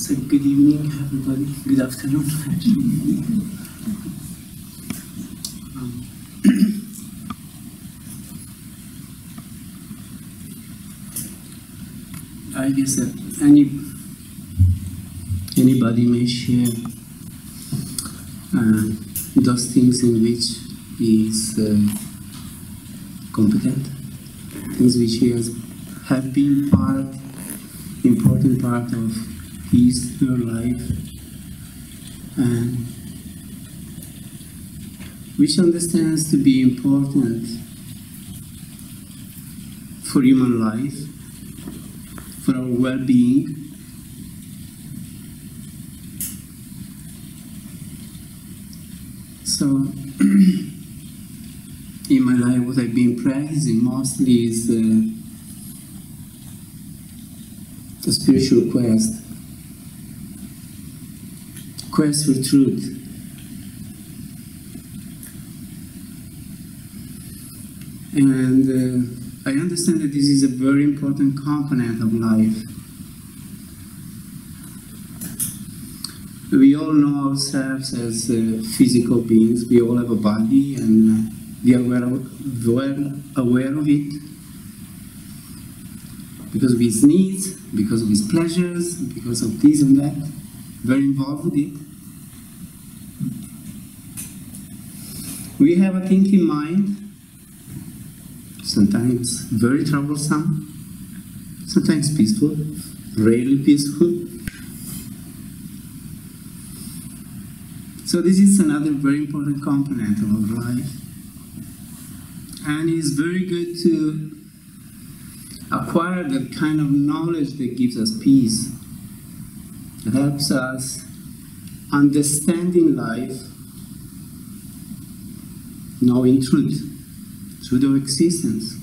So good evening, everybody. Good afternoon. I guess that anybody may share those things in which he is competent, things which he have been important part of her life, and which understands to be important for human life, for our well-being. So, in my life, what I've been practicing mostly is a spiritual quest for truth. And I understand that this is a very important component of life. We all know ourselves as physical beings. We all have a body, and we are well aware of it because of its needs, because of its pleasures, because of this and that. Very involved with it. We have a thinking mind, sometimes very troublesome, sometimes peaceful, rarely peaceful. So this is another very important component of our life. And it's very good to acquire that kind of knowledge that gives us peace, that helps us understanding life, knowing truth of existence.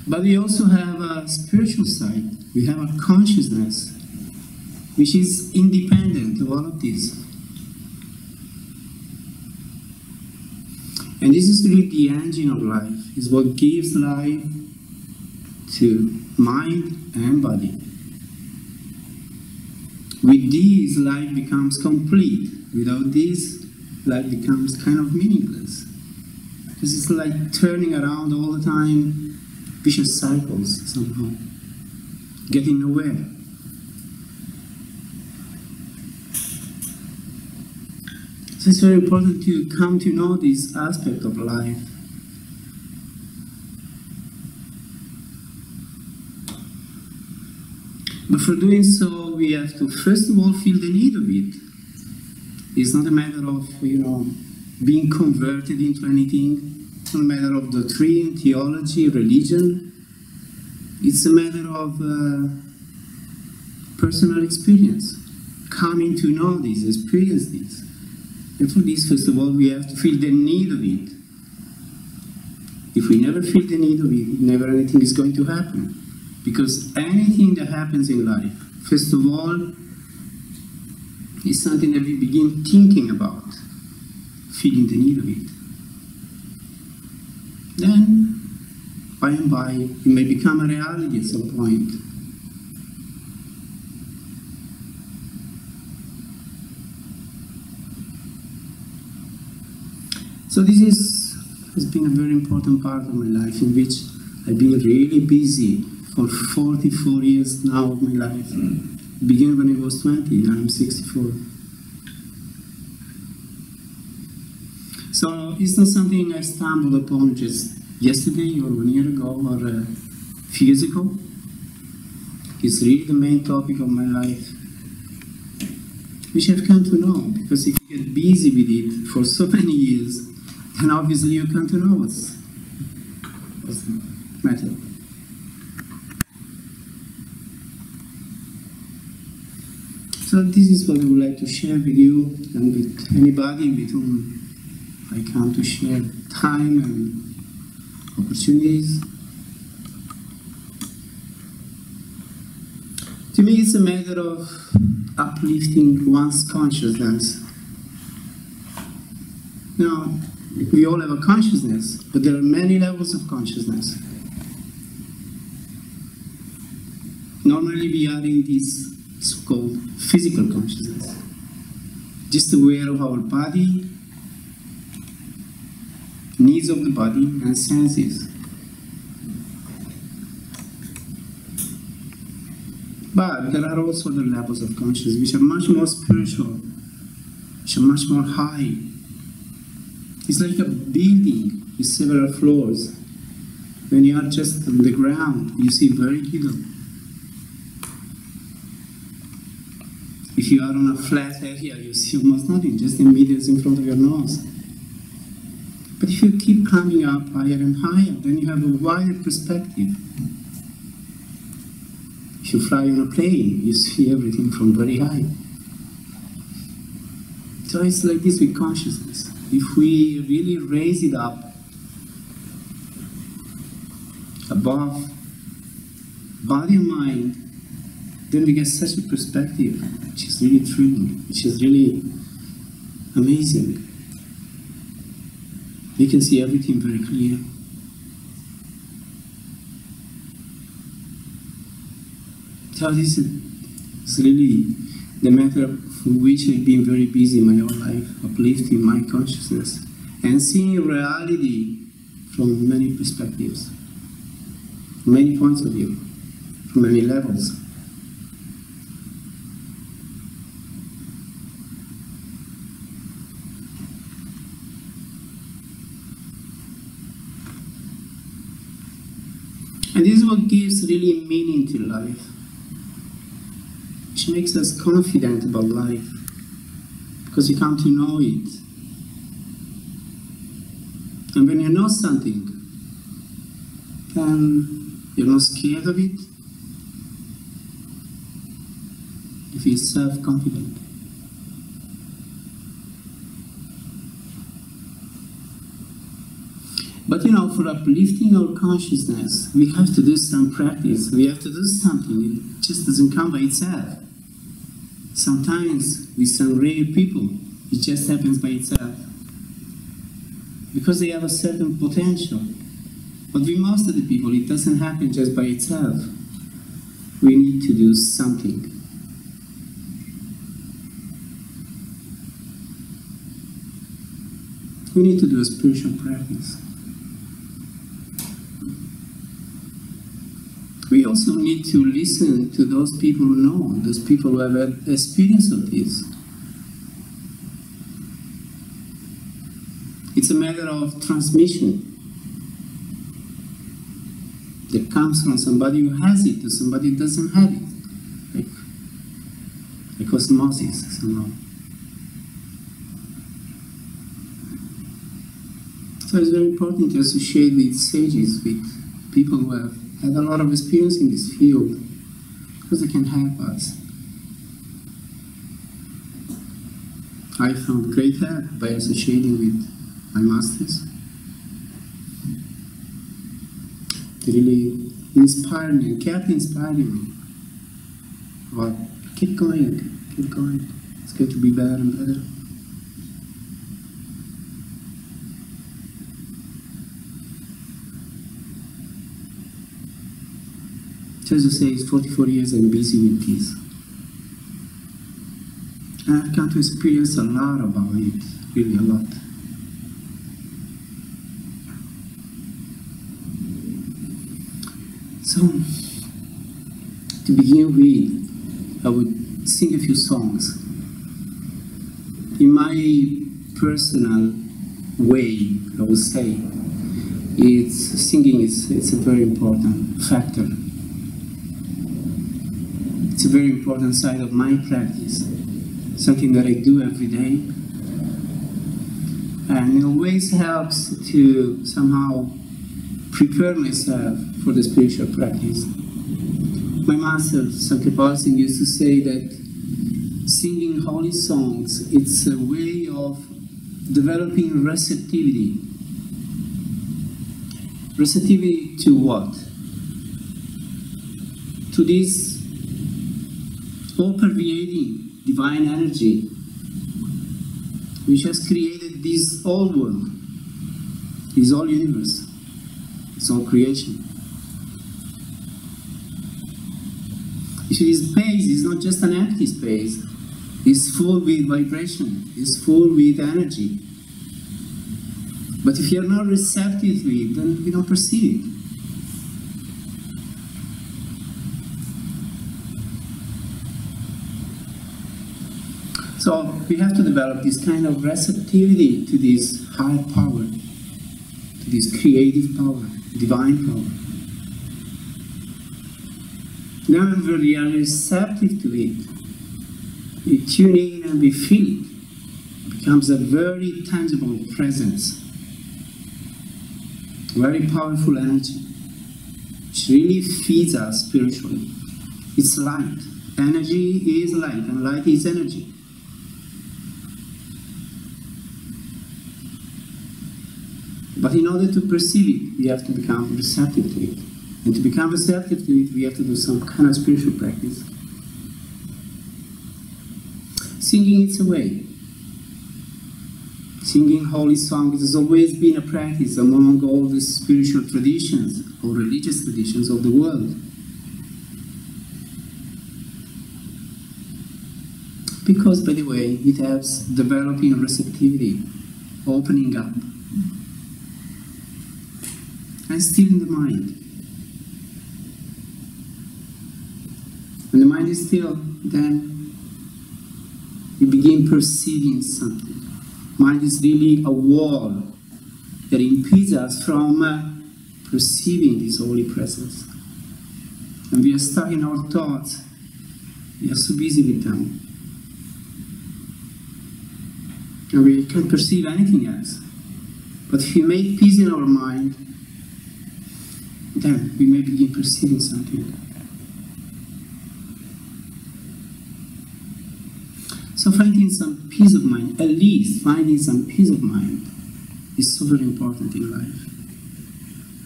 But we also have a spiritual side. We have a consciousness which is independent of all of this. And this is really the engine of life. It's what gives life to mind and body. With this, life becomes complete. Without this, life becomes kind of meaningless. Because it's like turning around all the time, vicious cycles somehow, getting nowhere. So it's very important to come to know this aspect of life. But for doing so, we have to first of all feel the need of it. It's not a matter of, being converted into anything. It's not a matter of doctrine, theology, religion. It's a matter of personal experience. Coming to know this, experience this. And for this, first of all, we have to feel the need of it. If we never feel the need of it, never anything is going to happen. Because anything that happens in life, first of all, is something that we begin thinking about, feeling the need of it. Then, by and by, it may become a reality at some point. So this has been a very important part of my life, in which I've been really busy for 44 years now of my life. Began when I was 20, now I'm 64. So it's not something I stumbled upon just yesterday or 1 year ago or a few years ago. It's really the main topic of my life, which I've come to know, because if you get busy with it for so many years, then obviously you come to know what's the matter. So this is what I would like to share with you and with anybody with whom I come to share time and opportunities. To me, it's a matter of uplifting one's consciousness. Now, we all have a consciousness, but there are many levels of consciousness. Normally we are in this so-called physical consciousness, just aware of our body, needs of the body and senses. But there are also other levels of consciousness which are much more spiritual, which are much more high. It's like a building with several floors. When you are just on the ground, you see very little. If you are on a flat area, you see almost nothing, just the meters in front of your nose. But if you keep climbing up higher and higher, then you have a wider perspective. If you fly on a plane, you see everything from very high. So it's like this with consciousness. If we really raise it up above body and mind, then we get such a perspective which is really thrilling, which is really amazing. We can see everything very clear. So this is really the matter for which I've been very busy my whole life, uplifting my consciousness and seeing reality from many perspectives, from many points of view, from many levels. And this is what gives really meaning to life, which makes us confident about life, because you come to know it. And when you know something, then you're not scared of it. You feel self-confident. But you know, for uplifting our consciousness, we have to do some practice. We have to do something. It just doesn't come by itself. Sometimes with some rare people, it just happens by itself, because they have a certain potential. But with most of the people, it doesn't happen just by itself. We need to do something. We need to do a spiritual practice. We also need to listen to those people who know, those people who have had experience of this. It's a matter of transmission that comes from somebody who has it to somebody who doesn't have it, like osmosis somehow. So it's very important to associate with sages, with people who have had a lot of experience in this field, because they can help us. I found great help by associating with my masters. They really inspired me and kept inspiring me. But keep going, keep going. It's going to be better and better. As I say, it's 44 years I'm busy with this. And I've come to experience a lot about it, really a lot. So, to begin with, I would sing a few songs. In my personal way, I would say, singing is a very important factor. It's a very important side of my practice, something that I do every day, and it always helps to somehow prepare myself for the spiritual practice. My master, Satsguru Sirio Ji, used to say that singing holy songs, it's a way of developing receptivity. Receptivity to what? To this all-pervading divine energy which has created this whole world, this whole universe, this whole creation. You see, this space is not just an empty space. It's full with vibration. It's full with energy. But if you're not receptive to it, then we don't perceive it. So we have to develop this kind of receptivity to this higher power, to this creative power, divine power. Now when we are receptive to it, we tune in and we feel it. It becomes a very tangible presence, very powerful energy, which really feeds us spiritually. It's light. Energy is light, and light is energy. But in order to perceive it, we have to become receptive to it. And to become receptive to it, we have to do some kind of spiritual practice. Singing is a way. Singing holy songs has always been a practice among all the spiritual traditions or religious traditions of the world. Because, by the way, it helps developing receptivity, opening up. And still in the mind. When the mind is still, then you begin perceiving something. Mind is really a wall that impedes us from perceiving this holy presence. And we are stuck in our thoughts. We are so busy with them. And we can't perceive anything else. But if we make peace in our mind, then we may begin perceiving something. So finding some peace of mind, at least finding some peace of mind, is so very important in life.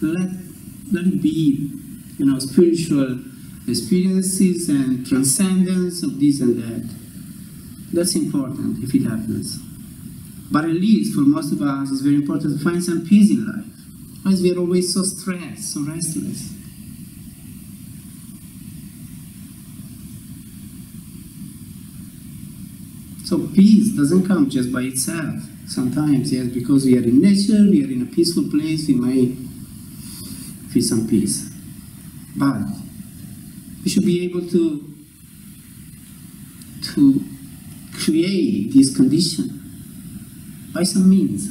Let it be, spiritual experiences and transcendence of this and that. That's important if it happens. But at least for most of us, it's very important to find some peace in life. Otherwise we are always so stressed, so restless. So peace doesn't come just by itself. Sometimes, yes, because we are in nature, we are in a peaceful place, we may feel some peace. But we should be able to create this condition by some means,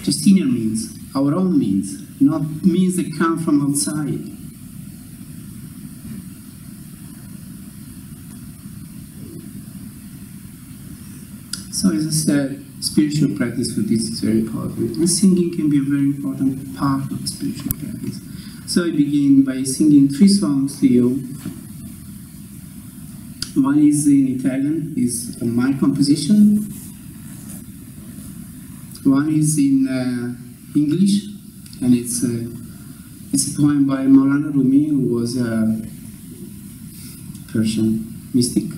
just inner means, our own means, not means that come from outside. So as I said, spiritual practice for this is very powerful. And singing can be a very important part of spiritual practice. So I begin by singing 3 songs to you. One is in Italian, is my composition. One is in English, and it's a poem by Maulana Rumi, who was a Persian mystic.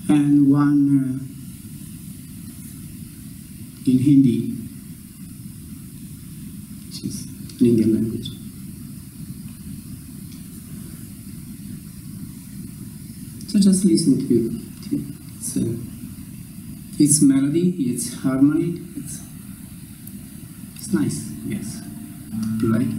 And one in Hindi, which is an Indian language. So just listen to it. It's melody, it's harmony, it's nice, yes. Do you like it?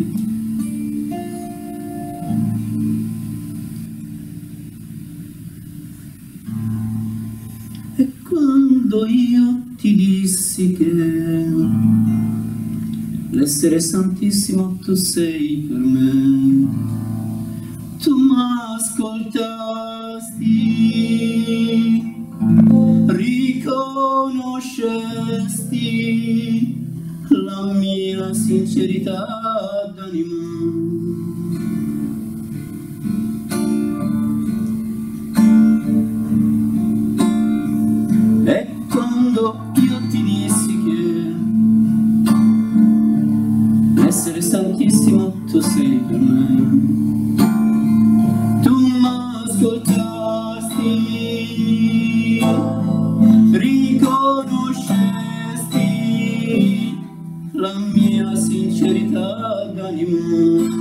E quando io ti dissi che l'essere santissimo tu sei per me, tu m'ascoltasti, riconoscesti la mia sincerità d'anima. E quando io ti dissi che l'essere santissimo tu sei per me, tu m'ascoltasti, riconoscesti la mia sincerità d'animo.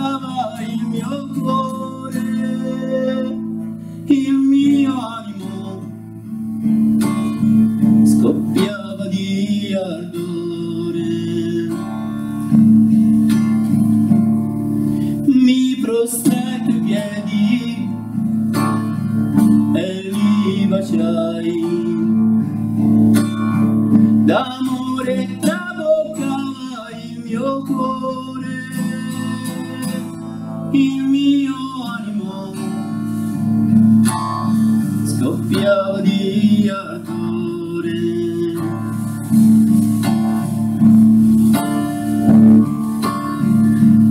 traboccava il mio cuore, il mio animo scoppiava di ardore. Mi prostrai ai piedi e li baciai, d'amore traboccava il mio cuore, il mio animo scoppiava di ardore.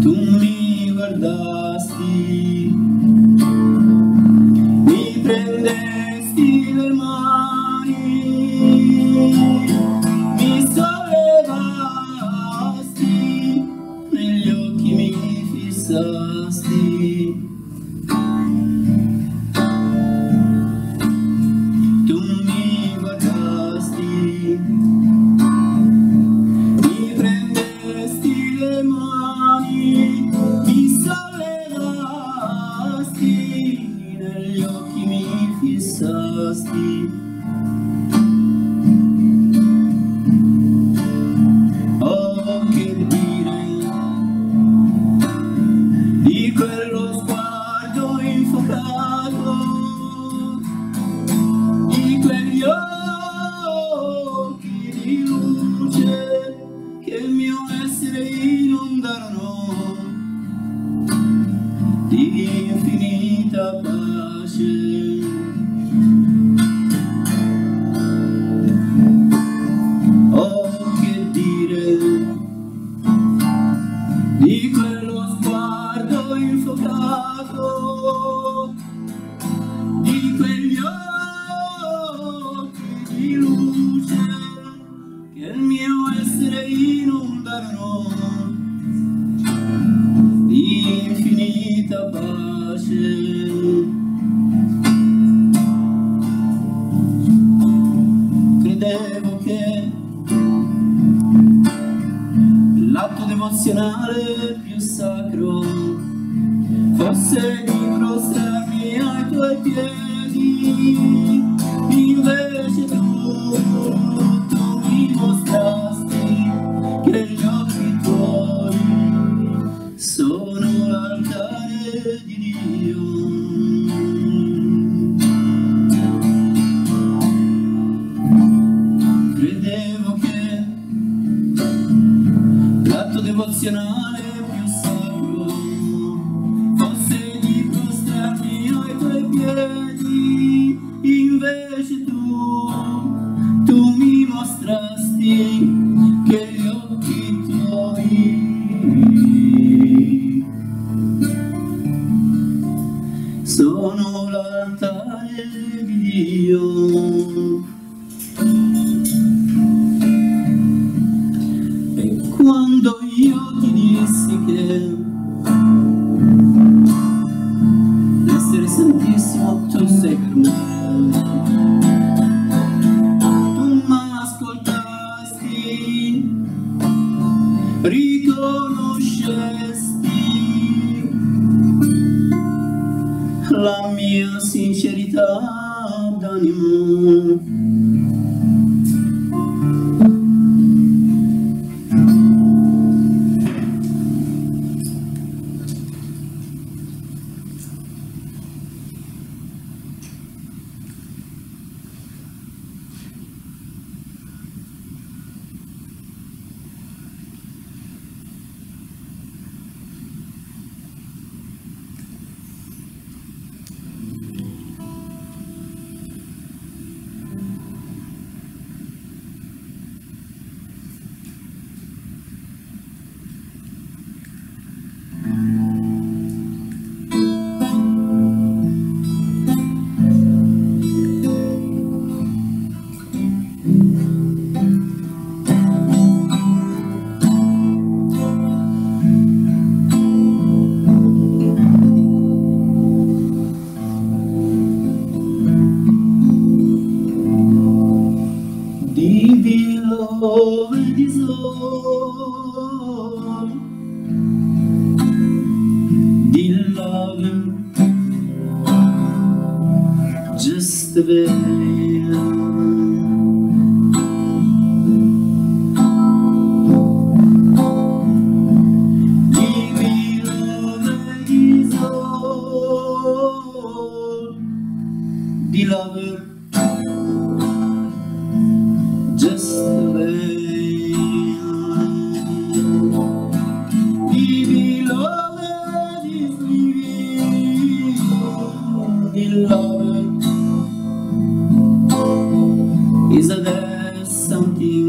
Tu mi guardasti, mi prendesti le mani, mi sollevasti, negli occhi mi fissasti. Tu mi guardasti, mi prendesti le mani, mi sollevasti, negli occhi mi fissasti. Oh, che dire di quello sguardo infuocato, di quegli occhi di luce che il mio essere inondarono di infinita pace. Oh, che dire di quello sguardo infuocato, di quegli occhi di luce che il mio essere inondarono di infinita pace. Credevo che l'atto devozionale più sacro fosse di prostrarmi ai tuoi piedi, invece tu mi mostrasti che gli occhi tuoi sono l'altare di Dio. Credevo che l'atto devozionale più sacro fosse di prostrarmi ai tuoi piedi, invece tu mi mostrasti che gli occhi tuoi sono l'altare di Dio. E quando io ti dissi che l'essere santissimo tu sei per me, tu m'ascoltasti, riconoscesti la mia sincerità d'animo. just the veil. Beloved, just the veil. The beloved is living. Beloved, is there something?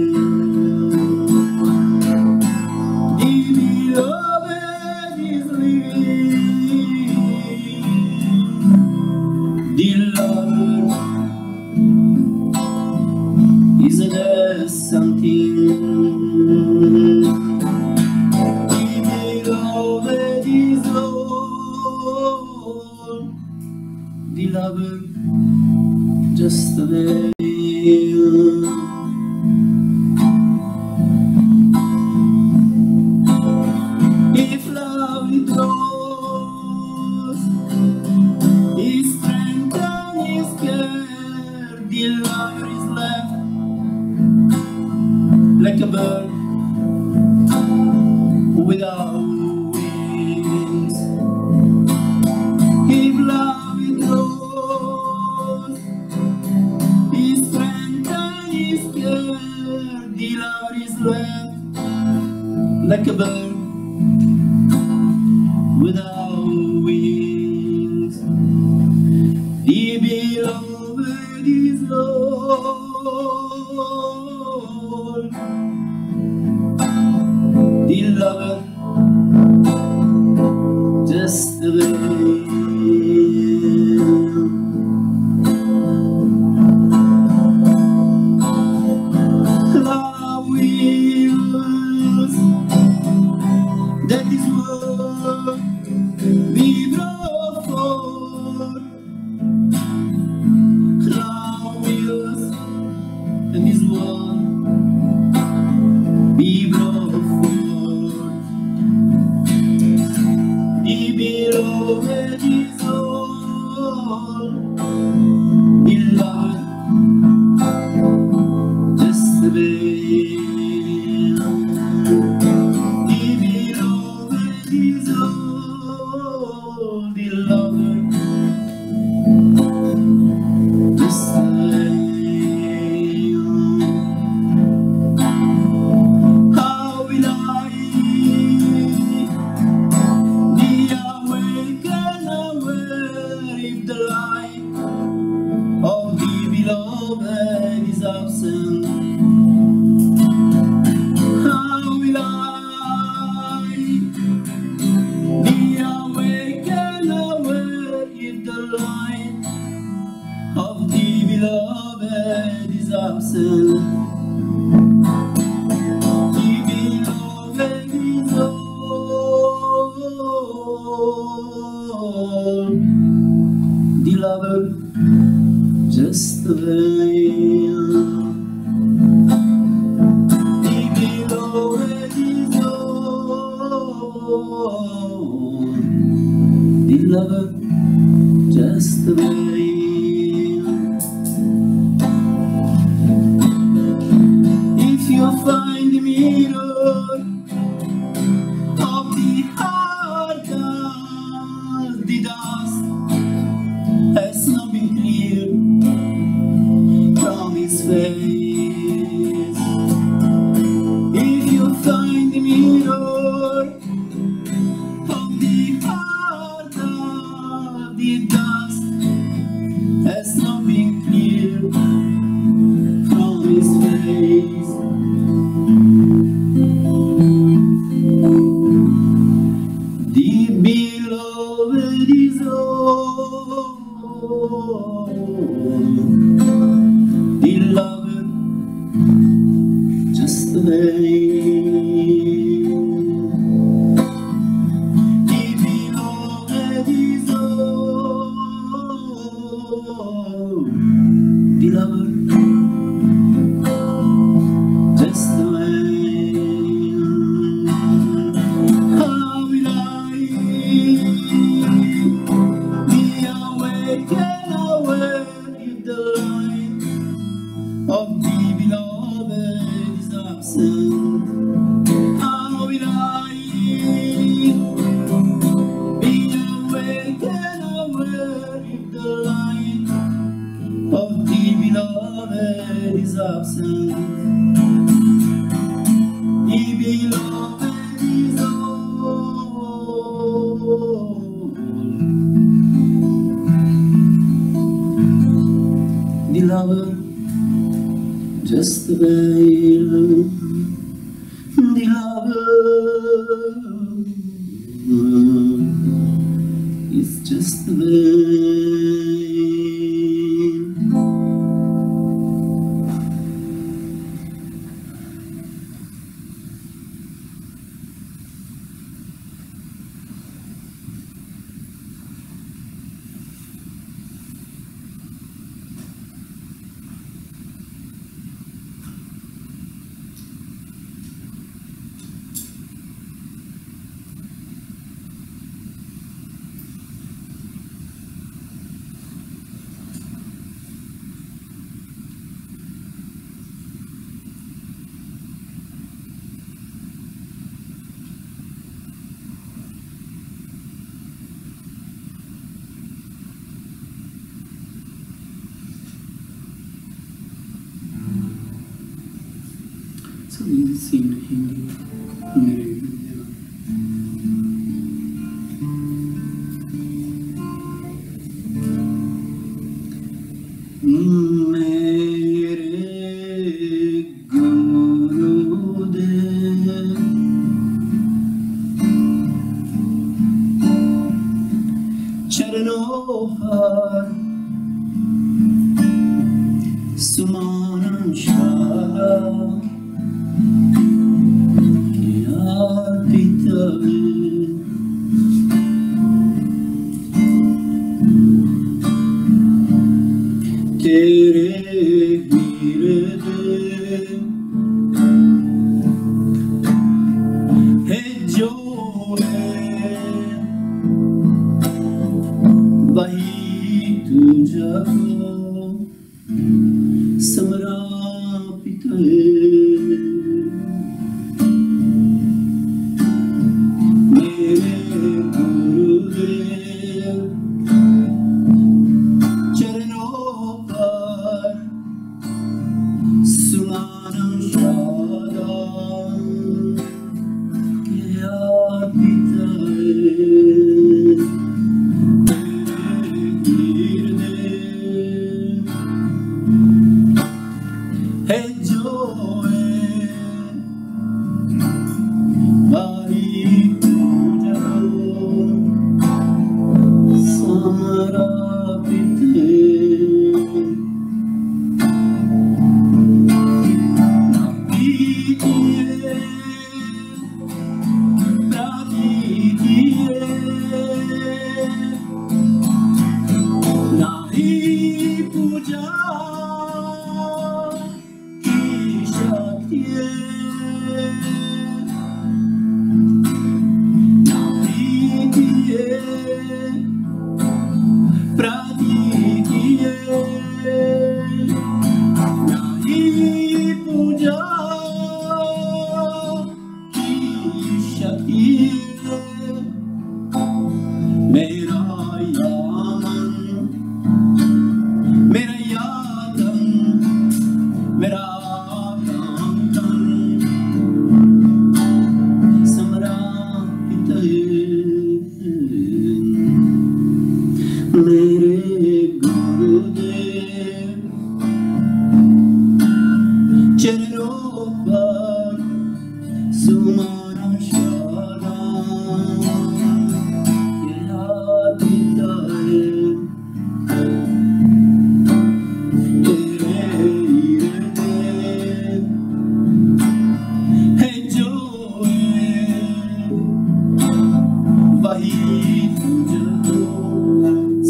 The beloved is living. Beloved, is there something? The beloved is Lord. Beloved, just the veil. If love withdraws his strength and his care, the lover is left like a bird without wings. If love withdraws his strength and his care, the lover is left like a bird without wings. The beloved is Lord. Beloved, just the veil. Love wills that His word be brought forth. Love wills that His word be brought forth. The beloved is all. Beloved, just the veil. The beloved is all. Beloved, just the veil. How will I be awake and aware if the light of the beloved is absent? How will I be awake and aware if the light of the beloved is absent? The beloved is all. Beloved, just the veil. The beloved is all. Beloved, just the veil. If you find the mirror of the heart as the dust has not been cleared from his face. If you find the mirror of the heart of the dust is absent. The beloved is all. The lover just a veil. The lover is just a veil. So you sing Hindi.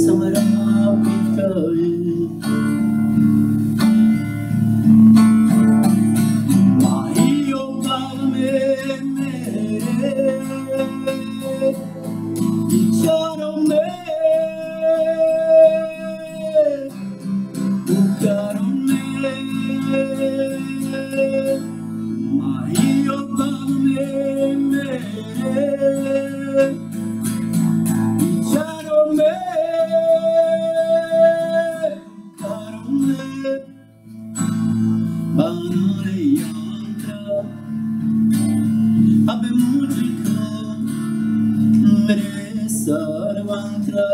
Samara Sarvantra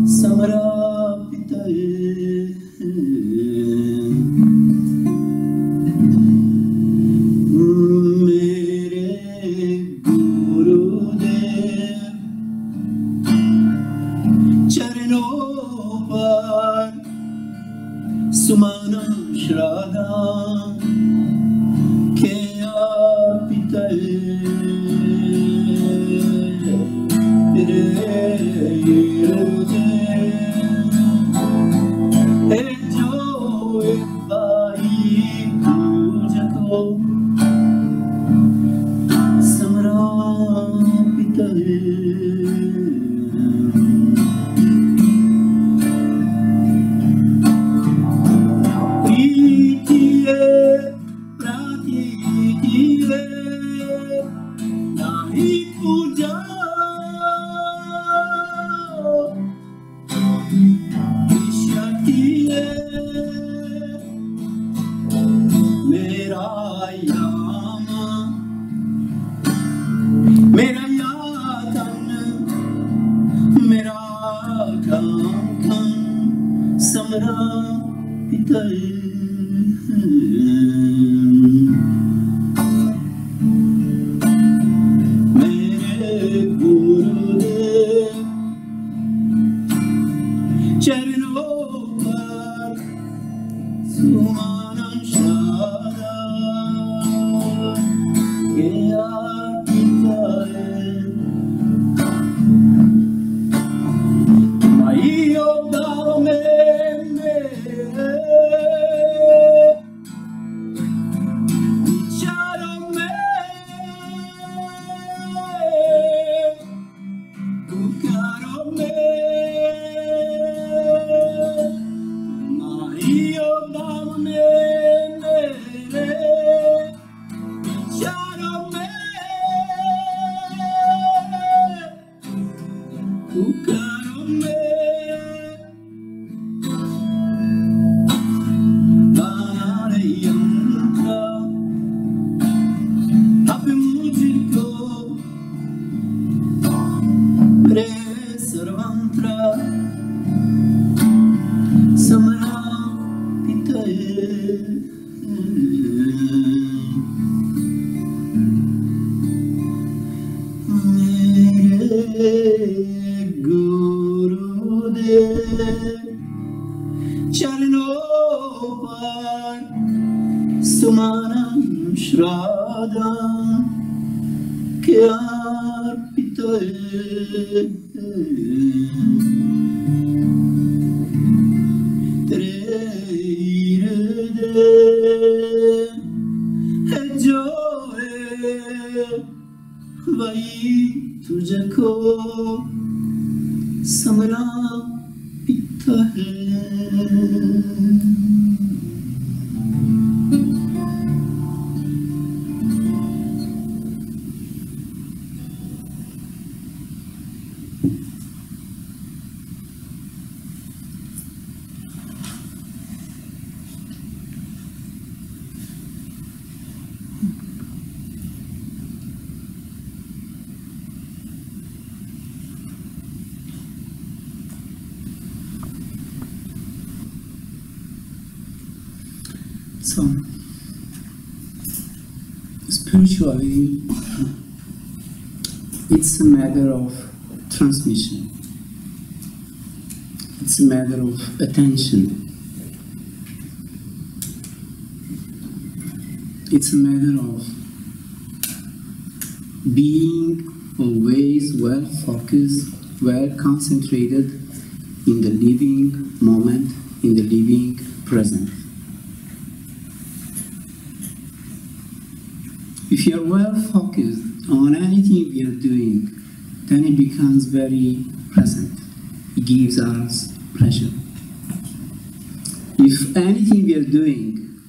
Samarapitaye Mere Gurudev Charanon par Sumana Shraddha ke arpitaye So, spiritually, it's a matter of transmission. It's a matter of attention. It's a matter of being always well focused, well concentrated in the living moment, in the living present. If you're well focused on anything we are doing, then it becomes very present. It gives us pleasure. If anything we are doing,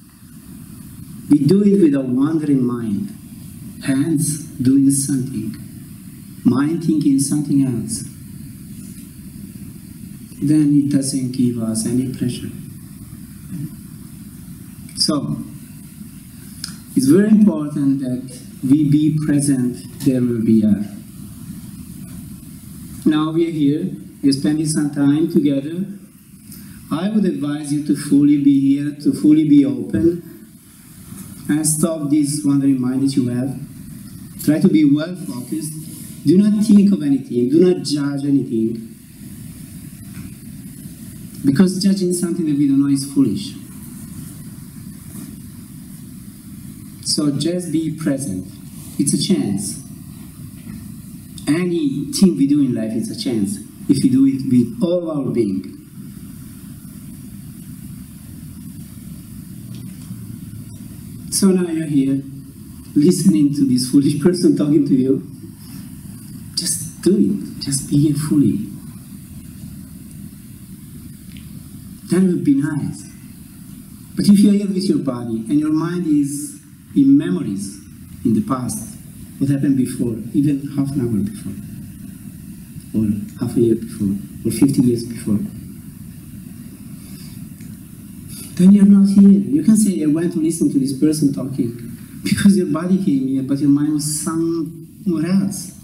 we do it with a wandering mind, hands doing something, mind thinking something else, then it doesn't give us any pleasure. So, it's very important that we be present there where we are. Now we are here, we are spending some time together. I would advise you to fully be here, to fully be open, and stop this wandering mind that you have. Try to be well focused. Do not think of anything, do not judge anything. Because judging something that we don't know is foolish. So just be present. It's a chance. Anything we do in life is a chance, if we do it with all our being. So now you're here, listening to this foolish person talking to you. Just do it. Just be here fully. That would be nice. But if you're here with your body and your mind is in memories in the past, what happened before, even half an hour before, or half a year before, or 50 years before, then you're not here. You can say, I went to listen to this person talking, because your body came here, but your mind was somewhere else.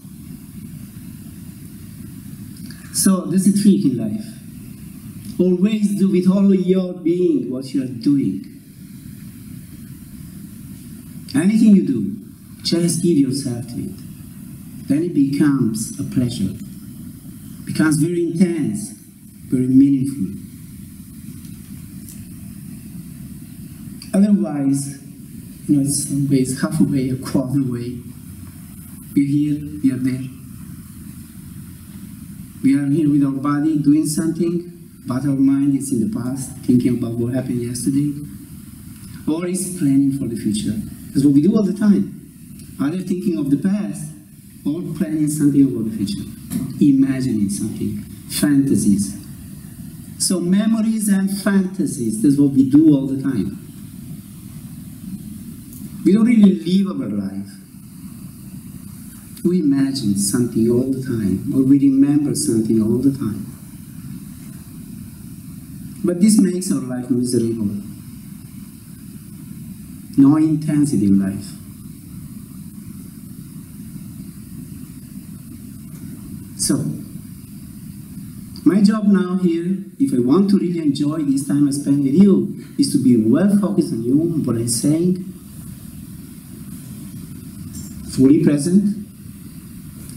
So that's the trick in life. Always do with all your being what you are doing. Anything you do, just give yourself to it. Then it becomes a pleasure. It becomes very intense, very meaningful. Otherwise, it's always halfway, a quarter way. We're here, we are there. We are here with our body doing something, but our mind is in the past, thinking about what happened yesterday, or is planning for the future. That's what we do all the time. Either thinking of the past, or planning something about the future. Imagining something. Fantasies. So memories and fantasies, that's what we do all the time. We don't really live our life. We imagine something all the time, or we remember something all the time. But this makes our life miserable. No intensity in life. So, my job now here, if I want to really enjoy this time I spend with you, is to be well focused on you, on what I'm saying, fully present,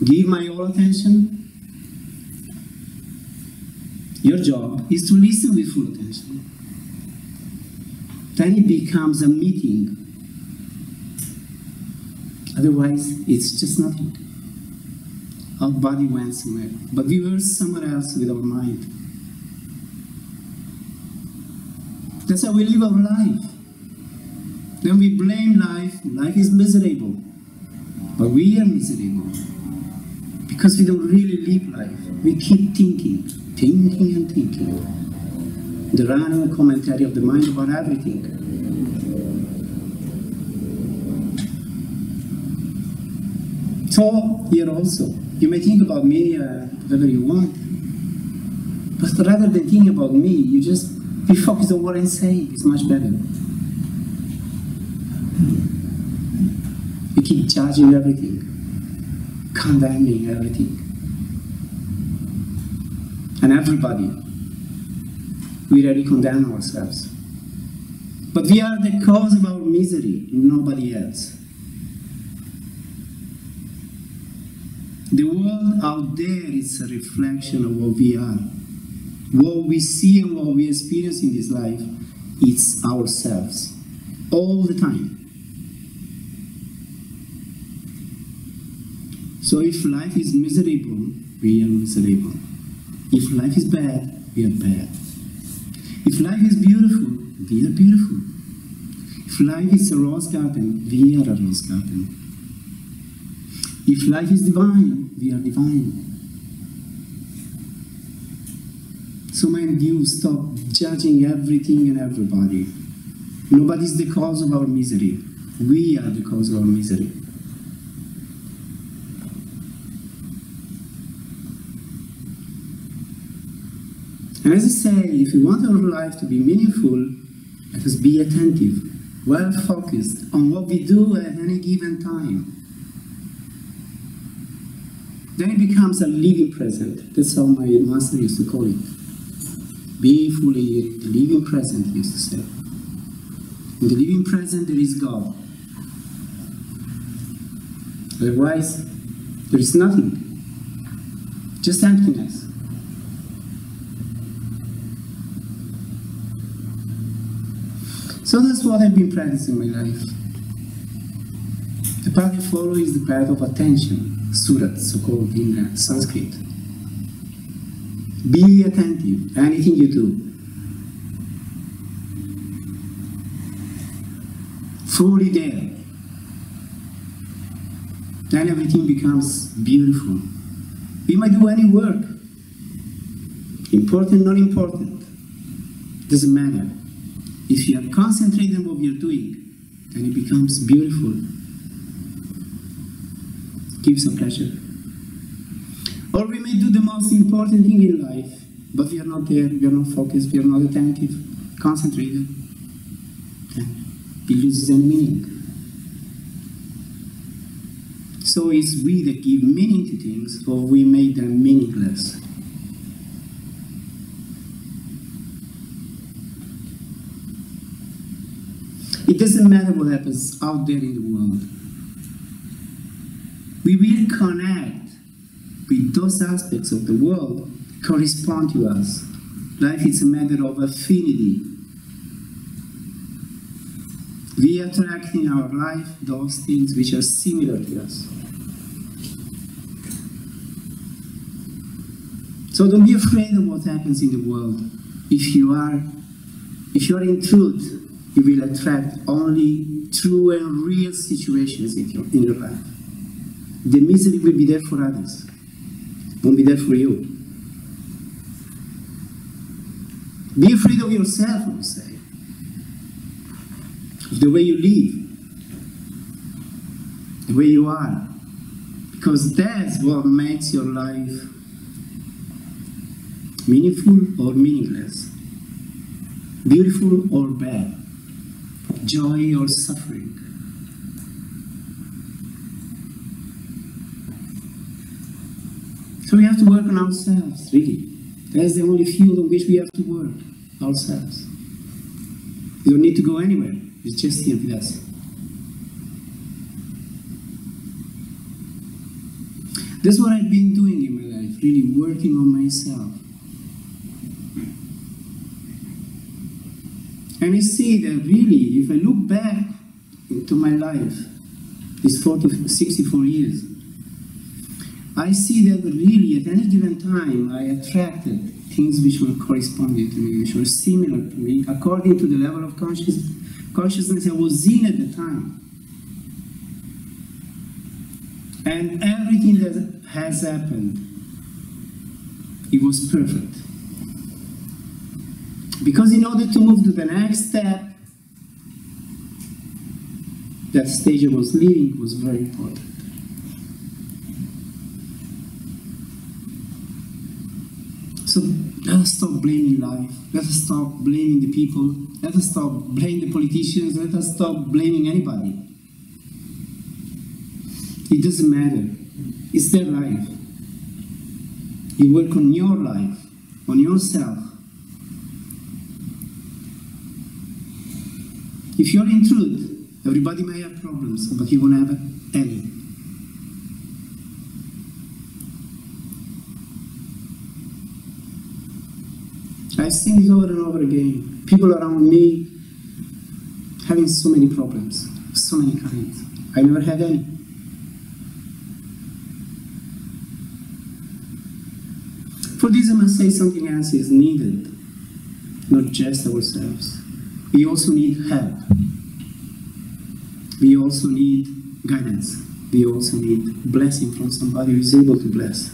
give my all attention. Your job is to listen with full attention. Then it becomes a meeting. Otherwise, it's just nothing. Our body went somewhere, but we were somewhere else with our mind. That's how we live our life. Then we blame life. Life is miserable. But we are miserable. Because we don't really live life. We keep thinking and thinking. The random commentary of the mind about everything. So, here also, you may think about me whatever you want. But rather than thinking about me, you just be focused on what I'm saying. It's much better. You keep judging everything, condemning everything. And everybody, we really condemn ourselves. But we are the cause of our misery, nobody else. The world out there is a reflection of what we are. What we see and what we experience in this life, it's ourselves, all the time. So if life is miserable, we are miserable. If life is bad, we are bad. If life is beautiful, we are beautiful. If life is a rose garden, we are a rose garden. If life is divine, we are divine. So mind you, stop judging everything and everybody. Nobody is the cause of our misery. We are the cause of our misery. And as I say, if we want our life to be meaningful, let us be attentive, well focused on what we do at any given time. then it becomes a living present. That's how my master used to call it. Be fully the living present, he used to say. In the living present there is God. Otherwise, there is nothing. Just emptiness. So that's what I've been practicing in my life. The path I follow is the path of attention, surat, so-called in Sanskrit. Be attentive, anything you do. Fully there. Then everything becomes beautiful. We might do any work. Important, not important. Doesn't matter. If you are concentrating on what you're doing, then it becomes beautiful. Gives a pleasure. Or we may do the most important thing in life, but we are not there, we are not focused, we are not attentive, concentrated. It loses any meaning. So it's we that give meaning to things, or we make them meaningless. It doesn't matter what happens out there in the world. We will connect with those aspects of the world that correspond to us. Life is a matter of affinity. We attract in our life those things which are similar to us. So don't be afraid of what happens in the world. If you are in truth, you will attract only true and real situations in your life. The misery will be there for others, won't be there for you. Be afraid of yourself, I would say, of the way you live, the way you are, because that's what makes your life meaningful or meaningless, beautiful or bad, joy or suffering. So we have to work on ourselves, really. That's the only field on which we have to work, ourselves. You don't need to go anywhere, it's just here with us. That's what I've been doing in my life, really working on myself. And I see that really, if I look back into my life, these 64 years, I see that really at any given time I attracted things which were corresponding to me, which were similar to me, according to the level of consciousness I was in at the time. And everything that has happened, it was perfect. Because in order to move to the next step, that stage I was living was very important. So let us stop blaming life, let us stop blaming the people, let us stop blaming the politicians, let us stop blaming anybody. It doesn't matter, it's their life. You work on your life, on yourself. If you're in truth, everybody may have problems, but you won't have any. I've seen it over and over again. People around me having so many problems, so many kinds. I never had any. For this I must say something else is needed, not just ourselves. We also need help. We also need guidance. We also need blessing from somebody who is able to bless.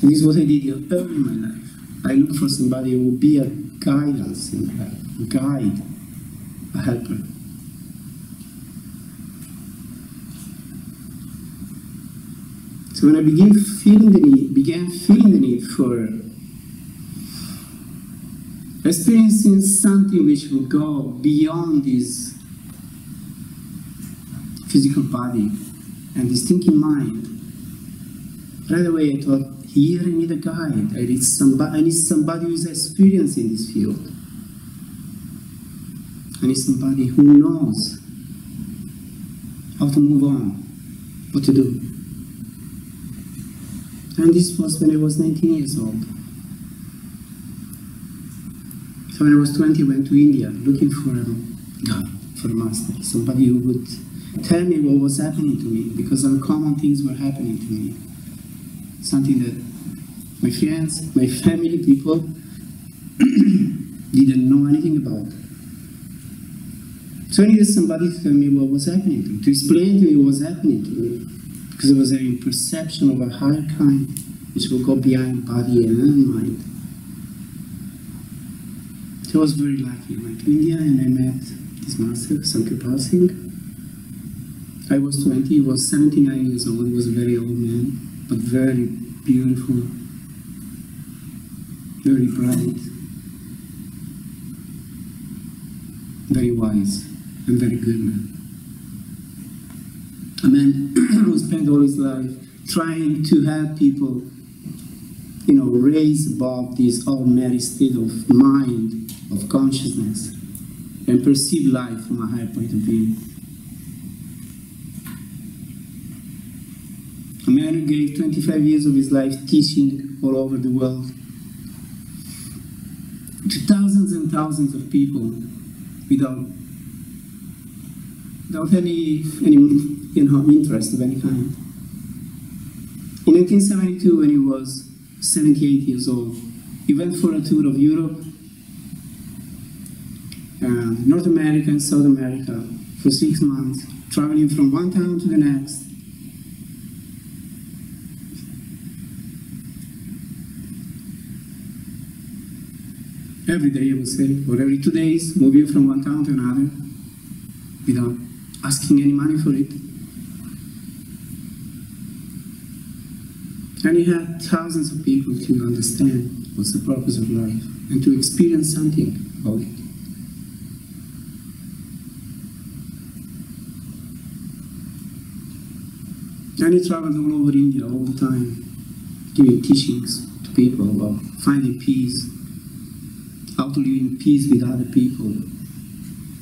And this is what I did early in my life. I looked for somebody who would be a guidance in my life, a guide, a helper. So when I began feeling the need for experiencing something which will go beyond this physical body and this thinking mind, Right away I thought, here I need a guide. I need somebody who is experienced in this field. I need somebody who knows how to move on, what to do. And this was when I was 19 years old. So when I was 20, I went to India looking for a guide, for a master, somebody who would tell me what was happening to me, because uncommon things were happening to me. Something that my friends, my family, people didn't know anything about. So I needed somebody to tell me what was happening to me, to explain to me what was happening to me, because I was having perception of a higher kind, which will go beyond body and mind. So I was very lucky. I went to India and I met this master, Satguru Sirio Ji. I was 20, he was 79 years old, he was a very old man, but very beautiful, very bright, very wise, and very good man. A man who spent all his life trying to help people, raise above this ordinary state of mind, of consciousness, and perceive life from a higher point of view. A man who gave 25 years of his life teaching all over the world to thousands and thousands of people without any interest of any kind. In 1972, when he was 78 years old, he went for a tour of Europe, North America and South America for 6 months, traveling from one town to the next. Every day, I would say, or every 2 days, moving from one town to another, without asking any money for it. And he had thousands of people to understand what's the purpose of life and to experience something about it. And he traveled all over India all the time, giving teachings to people about finding peace, how to live in peace with other people.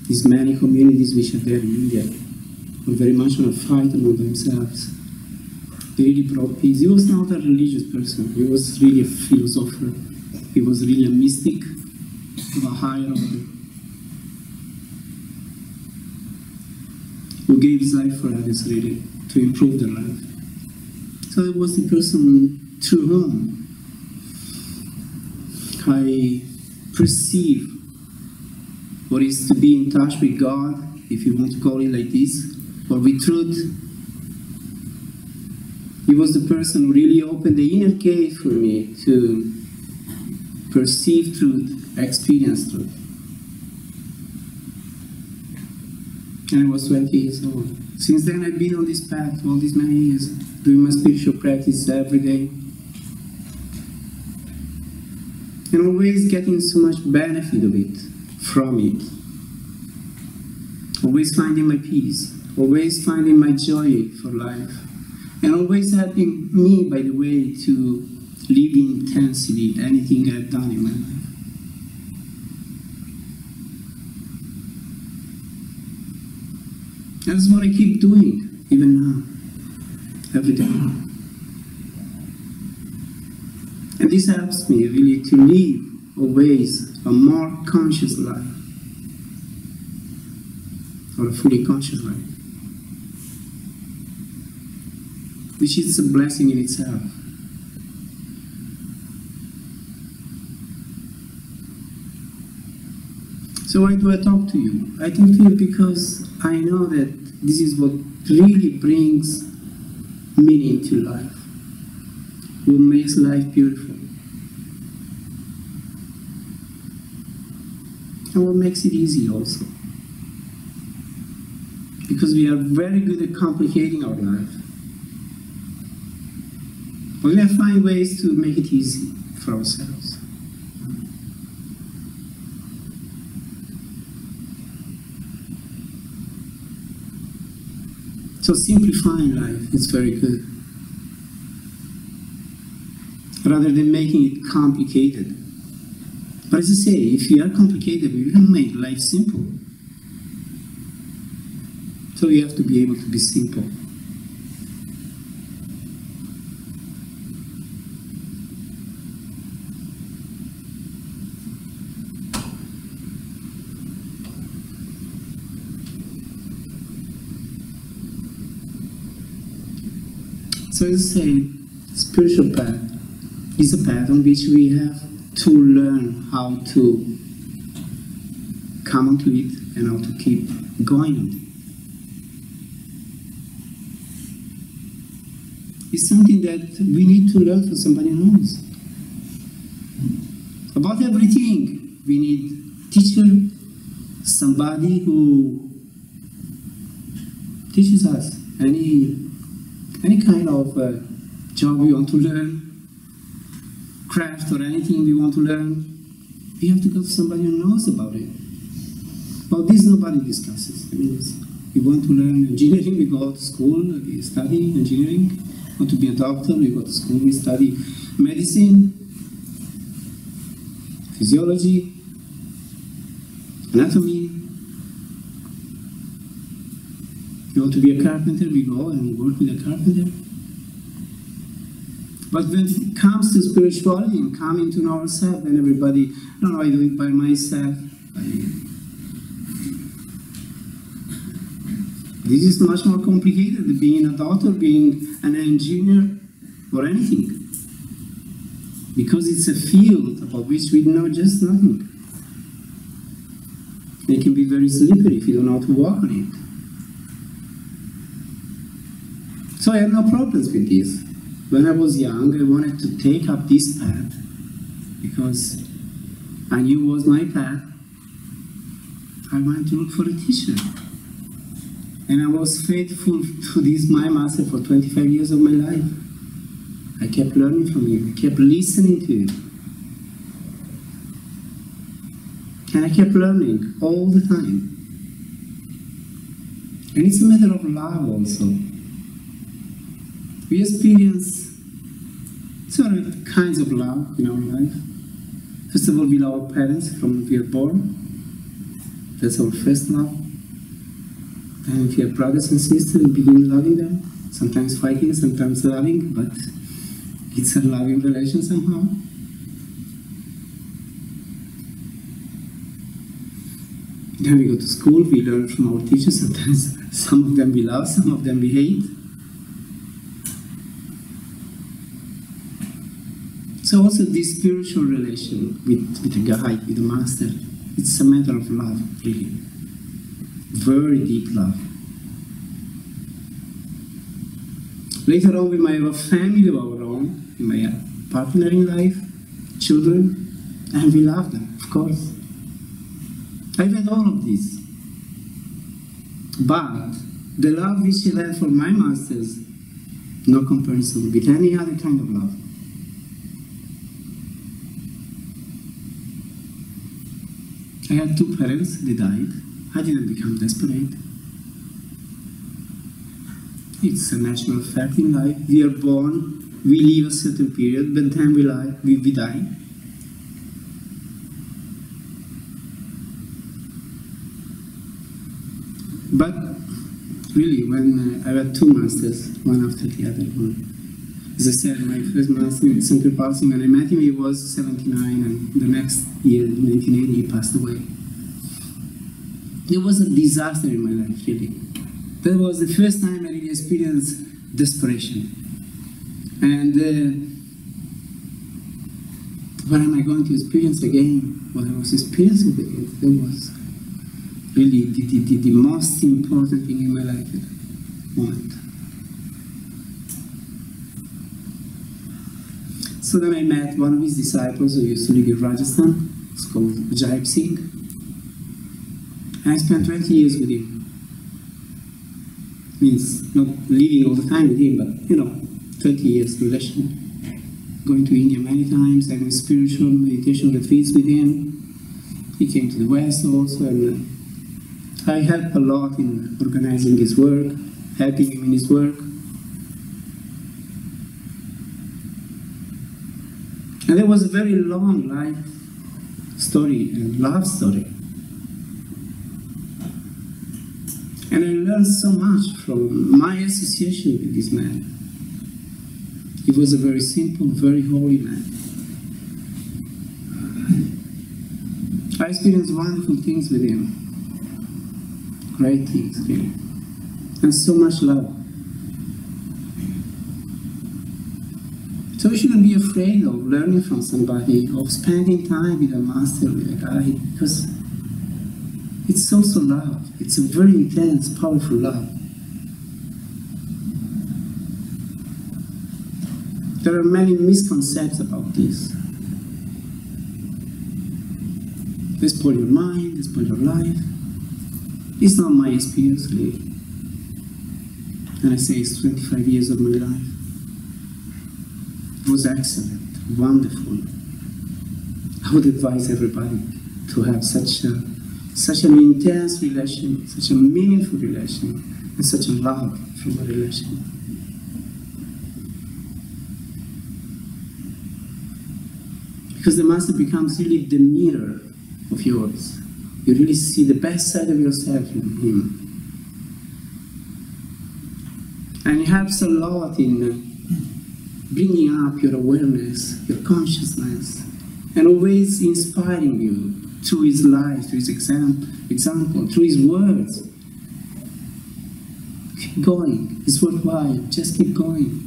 These many communities which are there in India were very much on a fight among themselves. They really brought peace. He was not a religious person. He was really a philosopher. He was really a mystic of a higher order, who gave his life for others, really, to improve their life. So it was the person through whom I perceive what is to be in touch with God, if you want to call it like this, or with truth. He was the person who really opened the inner gate for me to perceive truth, experience truth. And I was 20 years old. Since then I've been on this path all these many years, doing my spiritual practice every day. And always getting so much benefit of it, from it. Always finding my peace, always finding my joy for life. And always helping me, by the way, to live intensely anything I've done in my life. That's what I keep doing, even now, every day. And this helps me really to live always a more conscious life, or a fully conscious life, which is a blessing in itself. So why do I talk to you? I talk to you because I know that this is what really brings meaning to life, what makes life beautiful, and what makes it easy also. Because we are very good at complicating our life. But we have to find ways to make it easy for ourselves. So simplifying life is very good. rather than making it complicated. But as I say, if we are complicated, we can make life simple. So you have to be able to be simple. So as I say, spiritual path is a path on which we have to learn how to come onto it and how to keep going on it. It's something that we need to learn from somebody else. About everything, we need teacher, somebody who teaches us any kind of job we want to learn, craft or anything we want to learn, we have to go to somebody who knows about it. About this, nobody discusses. I mean, we want to learn engineering, we go to school, we study engineering. Want to be a doctor, we go to school, we study medicine, physiology, anatomy. You want to be a carpenter, we go and work with a carpenter. But when it comes to spirituality and coming to know ourselves, then everybody, no, I do it by myself. This is much more complicated than being a doctor, being an engineer, or anything. Because it's a field about which we know just nothing. It can be very slippery if you don't know how to walk on it. So I had no problems with this. When I was young, I wanted to take up this path because I knew it was my path. I wanted to look for a teacher. And I was faithful to this, my master, for 25 years of my life. I kept learning from him. I kept listening to him. And I kept learning all the time. And it's a matter of love also. We experience certain kinds of love in our life. First of all, we love our parents from when we are born. That's our first love. And if you have brothers and sisters, you begin loving them. Sometimes fighting, sometimes loving, but it's a loving relation somehow. Then we go to school, we learn from our teachers. Sometimes some of them we love, some of them we hate. So also this spiritual relation with the guide, with the master, it's a matter of love, really. Very deep love. Later on, we might have a family of our own, we might have a partner in life, children, and we love them, of course. I've had all of this. But the love which I had for my masters, no comparison with any other kind of love. I had two parents, they died. I didn't become desperate. It's a natural fact in life. We are born, we live a certain period, but then we die. But really, when I had two masters, one after the other one. As I said, my first master, Satsang Singh, when I met him, he was 79, and the next year, in 1980, he passed away. It was a disaster in my life, really. That was the first time I really experienced desperation. And what am I going to experience again? What I was experiencing with it, that was really the most important thing in my life at that moment. So then I met one of his disciples who used to live in Rajasthan. It's called Jaip Singh. And I spent 20 years with him. Means not living all the time with him, but 20 years relation. Going to India many times, having spiritual meditation retreats with him. He came to the West also, and I helped a lot in organizing his work, helping him in his work. And there was a very long life story and love story. And I learned so much from my association with this man. He was a very simple, very holy man. I experienced wonderful things with him. Great things, really. And so much love. So we shouldn't be afraid of learning from somebody, of spending time with a master, with a guide, because it's also love. It's a very intense, powerful love. There are many misconceptions about this. They spoil your mind, they spoil your life. It's not my experience, really. And I say it's 25 years of my life. It was excellent, wonderful. I would advise everybody to have such an intense relation, such a meaningful relation, and such a love from a relation. Because the master becomes really the mirror of yours. You really see the best side of yourself in him. And it helps a lot in bringing up your awareness, your consciousness, and always inspiring you through his life, through his example, through his words. Keep going. It's worthwhile. Just keep going.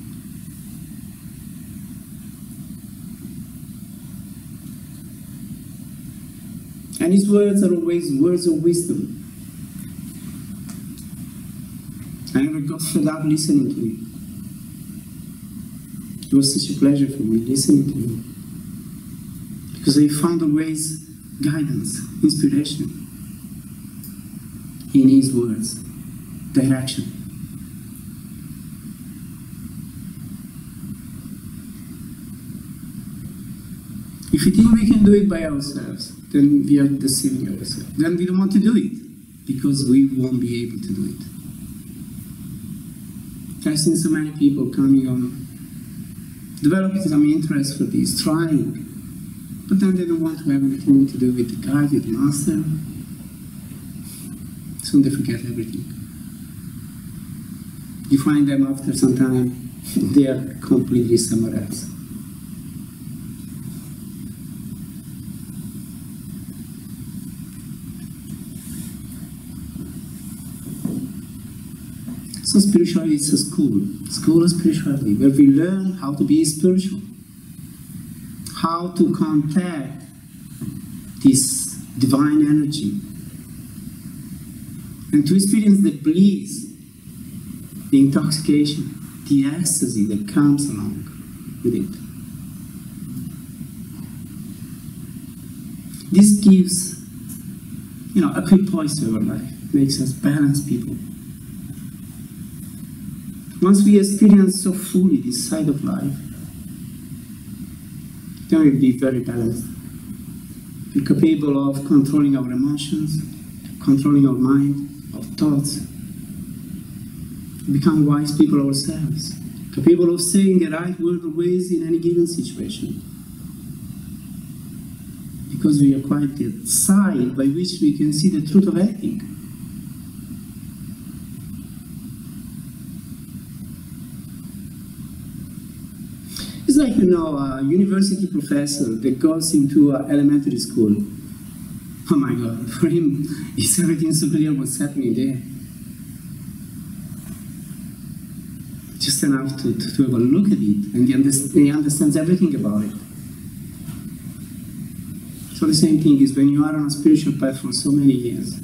And his words are always words of wisdom. I never got fed up listening to him. It was such a pleasure for me listening to him. Because I found always guidance, inspiration in his words, direction. If we think we can do it by ourselves, then we are deceiving ourselves. Then we don't want to do it, because we won't be able to do it. I've seen so many people coming on, developing some interest for this, trying, but then they don't want to have anything to do with the guide, with the master. Soon they forget everything. You find them after some time, they are completely somewhere else. So spirituality is a school of spirituality, where we learn how to be spiritual, how to contact this divine energy, and to experience the bliss, the intoxication, the ecstasy that comes along with it. This gives, a equipoise to our life, makes us balanced people. Once we experience so fully this side of life, then we'll be very balanced. We're capable of controlling our emotions, controlling our mind, our thoughts. We become wise people ourselves, capable of saying the right word always in any given situation. Because we acquire the sight by which we can see the truth of anything. It's like, a university professor that goes into elementary school. Oh my God, for him, it's everything so clear what's happening there. Just enough to have a look at it, and he understands everything about it. So the same thing is when you are on a spiritual path for so many years,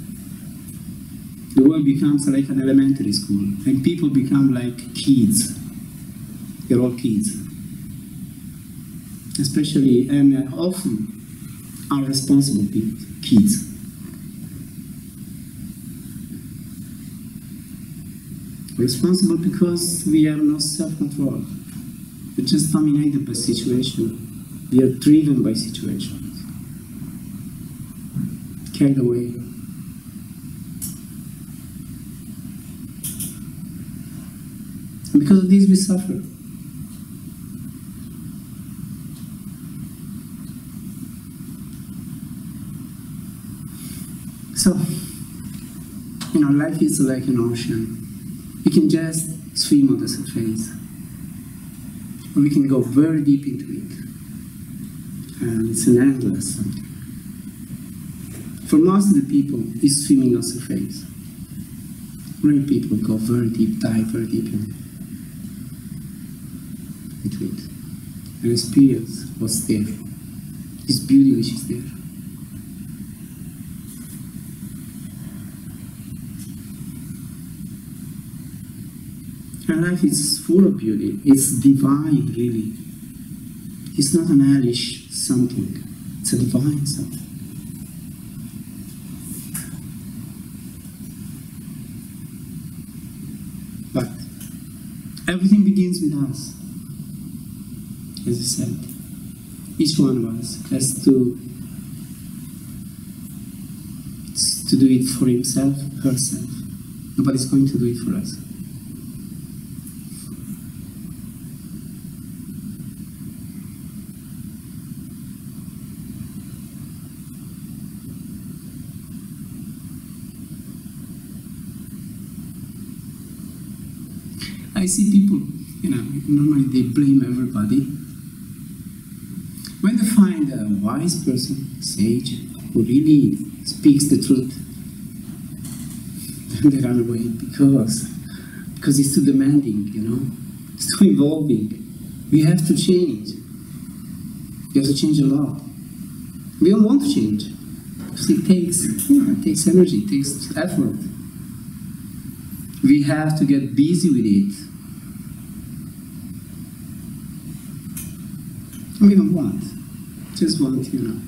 the world becomes like an elementary school, and people become like kids. They're all kids. Especially, and often, unresponsible kids. Responsible because we have no self-control. We're just dominated by situation. We are driven by situations. Carried away. And because of this we suffer. So, you know, life is like an ocean. You can just swim on the surface, or we can go very deep into it. And it's an endless something. For most of the people, it's swimming on the surface. Many people go very deep, dive very deep into it, and experience what's there, this beauty which is there. And life is full of beauty. It's divine, really. It's not an hellish something. It's a divine something. But everything begins with us. As I said, each one of us has to do it for himself, herself. Nobody's going to do it for us. I see people, you know, normally they blame everybody. When they find a wise person, sage, who really speaks the truth, then they run away because it's too demanding, you know, it's too involving. We have to change. We have to change a lot. We don't want to change because it takes, you know, it takes energy, it takes effort. We have to get busy with it. We don't want. Just want, you know,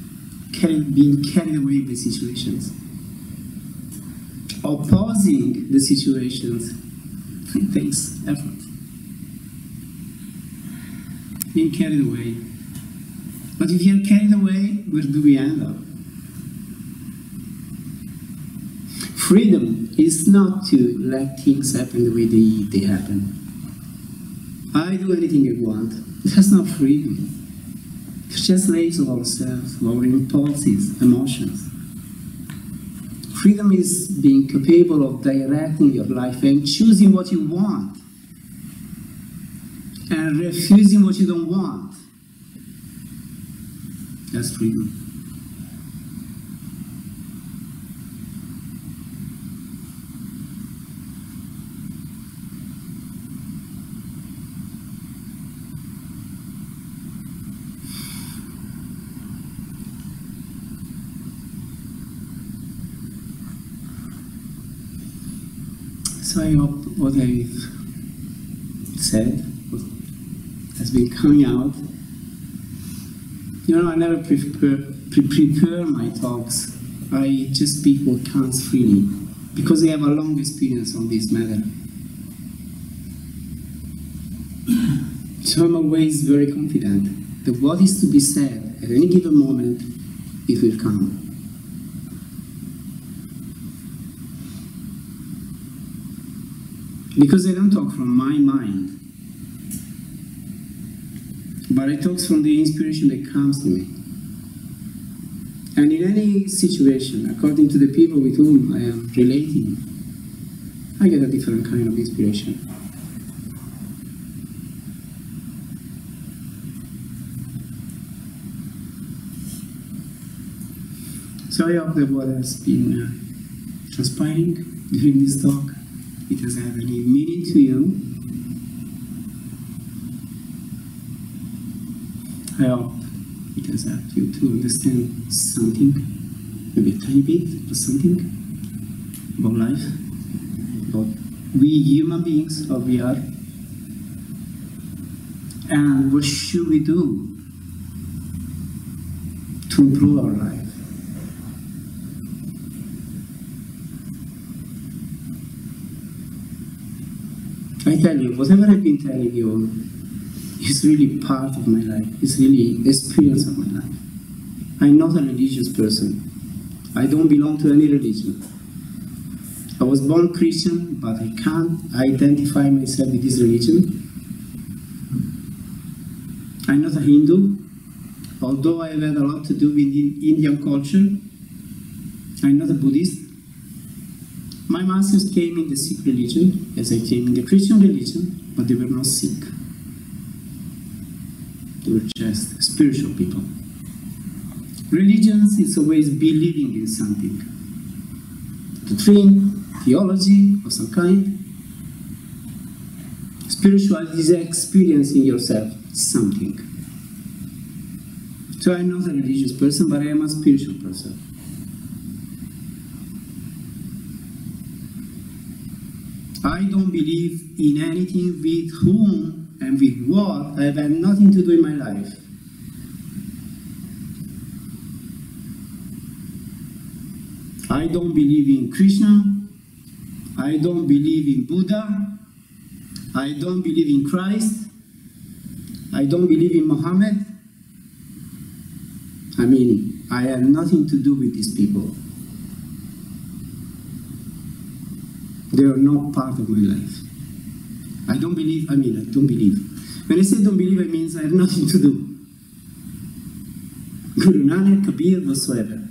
being carried away by situations. Opposing the situations, it takes effort. Being carried away. But if you're carried away, where do we end up? Freedom is not to let things happen the way they happen. I do anything I want. That's not freedom. It's just slaves of ourselves, of our impulses, emotions. Freedom is being capable of directing your life and choosing what you want and refusing what you don't want. That's freedom. So I hope what I've said has been coming out. You know, I never prepare my talks. I just speak what comes freely, because I have a long experience on this matter. So I'm always very confident that what is to be said at any given moment, it will come. Because I don't talk from my mind, but I talk from the inspiration that comes to me. And in any situation, according to the people with whom I am relating, I get a different kind of inspiration. So I hope that what has been transpiring during this talk, it has had any meaning to you. I hope it has helped you to understand something, maybe a tiny bit, but something about life, about we human beings, how we are, and what should we do to improve our life. I tell you, whatever I've been telling you is really part of my life. It's really the experience of my life. I'm not a religious person. I don't belong to any religion. I was born Christian, but I can't identify myself with this religion. I'm not a Hindu, although I've had a lot to do with Indian culture. I'm not a Buddhist. My masters came in the Sikh religion, as I came in the Christian religion, but they were not Sikh. They were just spiritual people. Religions is always believing in something. Doctrine, theology of some kind. Spirituality is experiencing yourself something. So I'm not a religious person, but I am a spiritual person. I don't believe in anything with whom and with what I have had nothing to do in my life. I don't believe in Krishna. I don't believe in Buddha. I don't believe in Christ. I don't believe in Muhammad. I mean, I have nothing to do with these people. They are not part of my life. I don't believe. When I say don't believe, it means I have nothing to do. Guru Nanak, Kabir, whatsoever.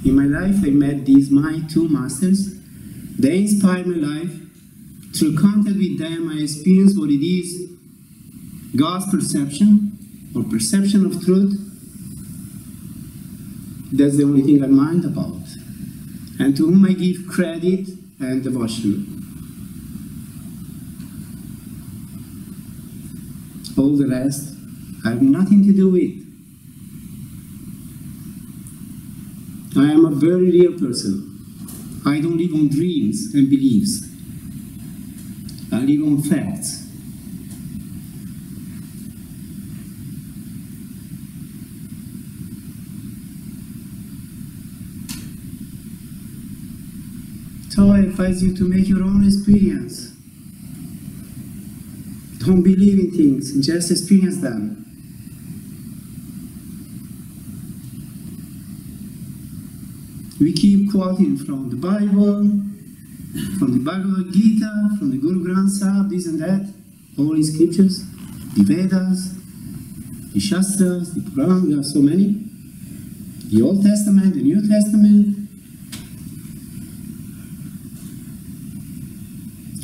In my life, I met my two masters. They inspired my life. Through contact with them, I experienced what it is, God's perception, or perception of truth. That's the only thing I mind about. And to whom I give credit and devotion. All the rest, I have nothing to do with. I am a very real person. I don't live on dreams and beliefs. I live on facts. So I advise you to make your own experience. Don't believe in things, just experience them. We keep quoting from the Bible, from the Bhagavad Gita, from the Guru Granth Sahib, this and that, all the scriptures, the Vedas, the Shastras, the Purana, there are so many. The Old Testament, the New Testament.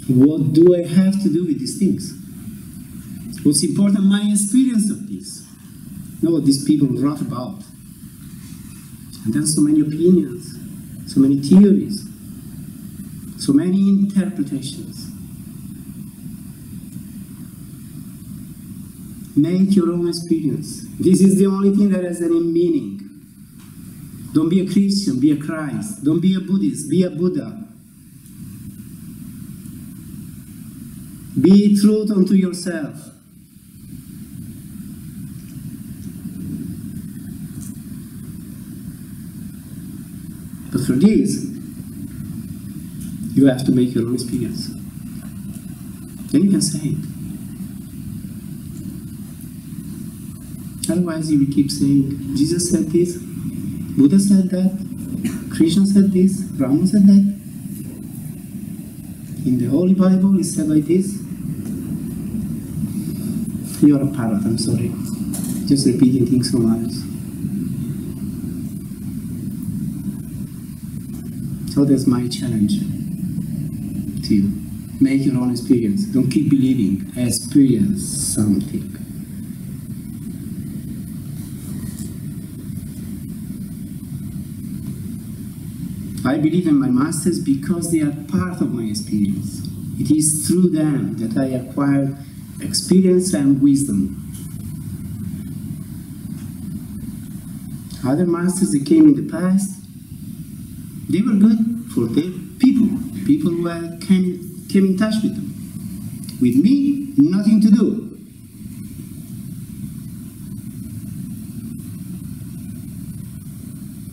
What do I have to do with these things? What's important? My experience of this. Not what these people wrote about. And there are so many opinions, so many theories, so many interpretations. Make your own experience. This is the only thing that has any meaning. Don't be a Christian, be a Christ. Don't be a Buddhist, be a Buddha. Be true unto yourself. But for this, you have to make your own experience. Then you can say it. Otherwise, you will keep saying, Jesus said this, Buddha said that, Krishna said this, Rama said that. In the Holy Bible, it's said like this. You're a parrot, I'm sorry. Just repeating things from others. So that's my challenge to you. Make your own experience. Don't keep believing. Experience something. I believe in my masters because they are part of my experience. It is through them that I acquired experience and wisdom. Other masters that came in the past, they were good for the people who came in touch with them. With me, nothing to do.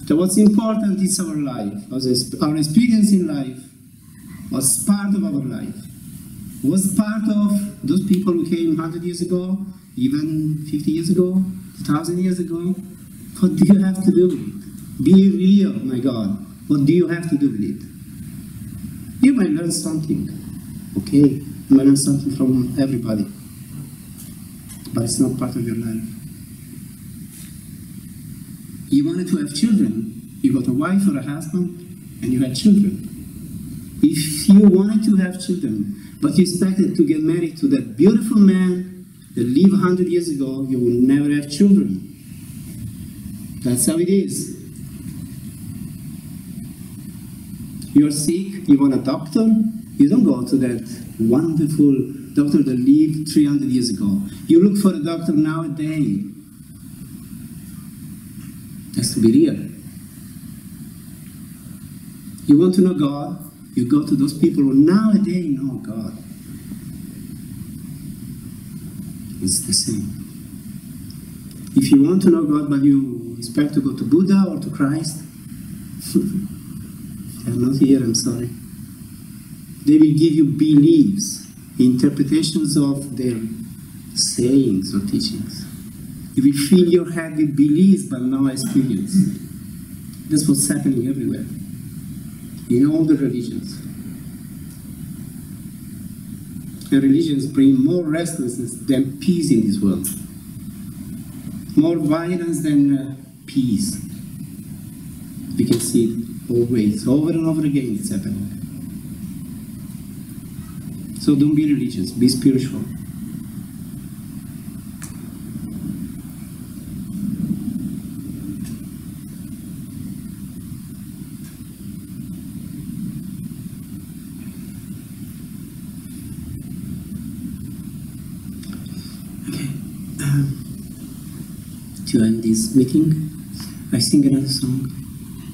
So what's important is our life. Our experience in life was part of our life. Was part of those people who came 100 years ago, even 50 years ago, 1,000 years ago. What do you have to do with it? Be real, my God. What do you have to do with it? You might learn something. Okay, you might learn something from everybody. But it's not part of your life. You wanted to have children. You got a wife or a husband, and you had children. If you wanted to have children, but you expected to get married to that beautiful man that lived 100 years ago, you will never have children. That's how it is. You're sick, you want a doctor, you don't go to that wonderful doctor that lived 300 years ago. You look for a doctor nowadays. It has to be real. You want to know God, you go to those people who nowadays know God. It's the same. If you want to know God but you expect to go to Buddha or to Christ, they're not here, I'm sorry. They will give you beliefs, interpretations of their sayings or teachings. You will fill your head with beliefs but no experience. That's what's happening everywhere. In all the religions. And religions bring more restlessness than peace in this world. More violence than peace. We can see it always, over and over again it's happening. So don't be religious, be spiritual. To end this meeting, I sing another song.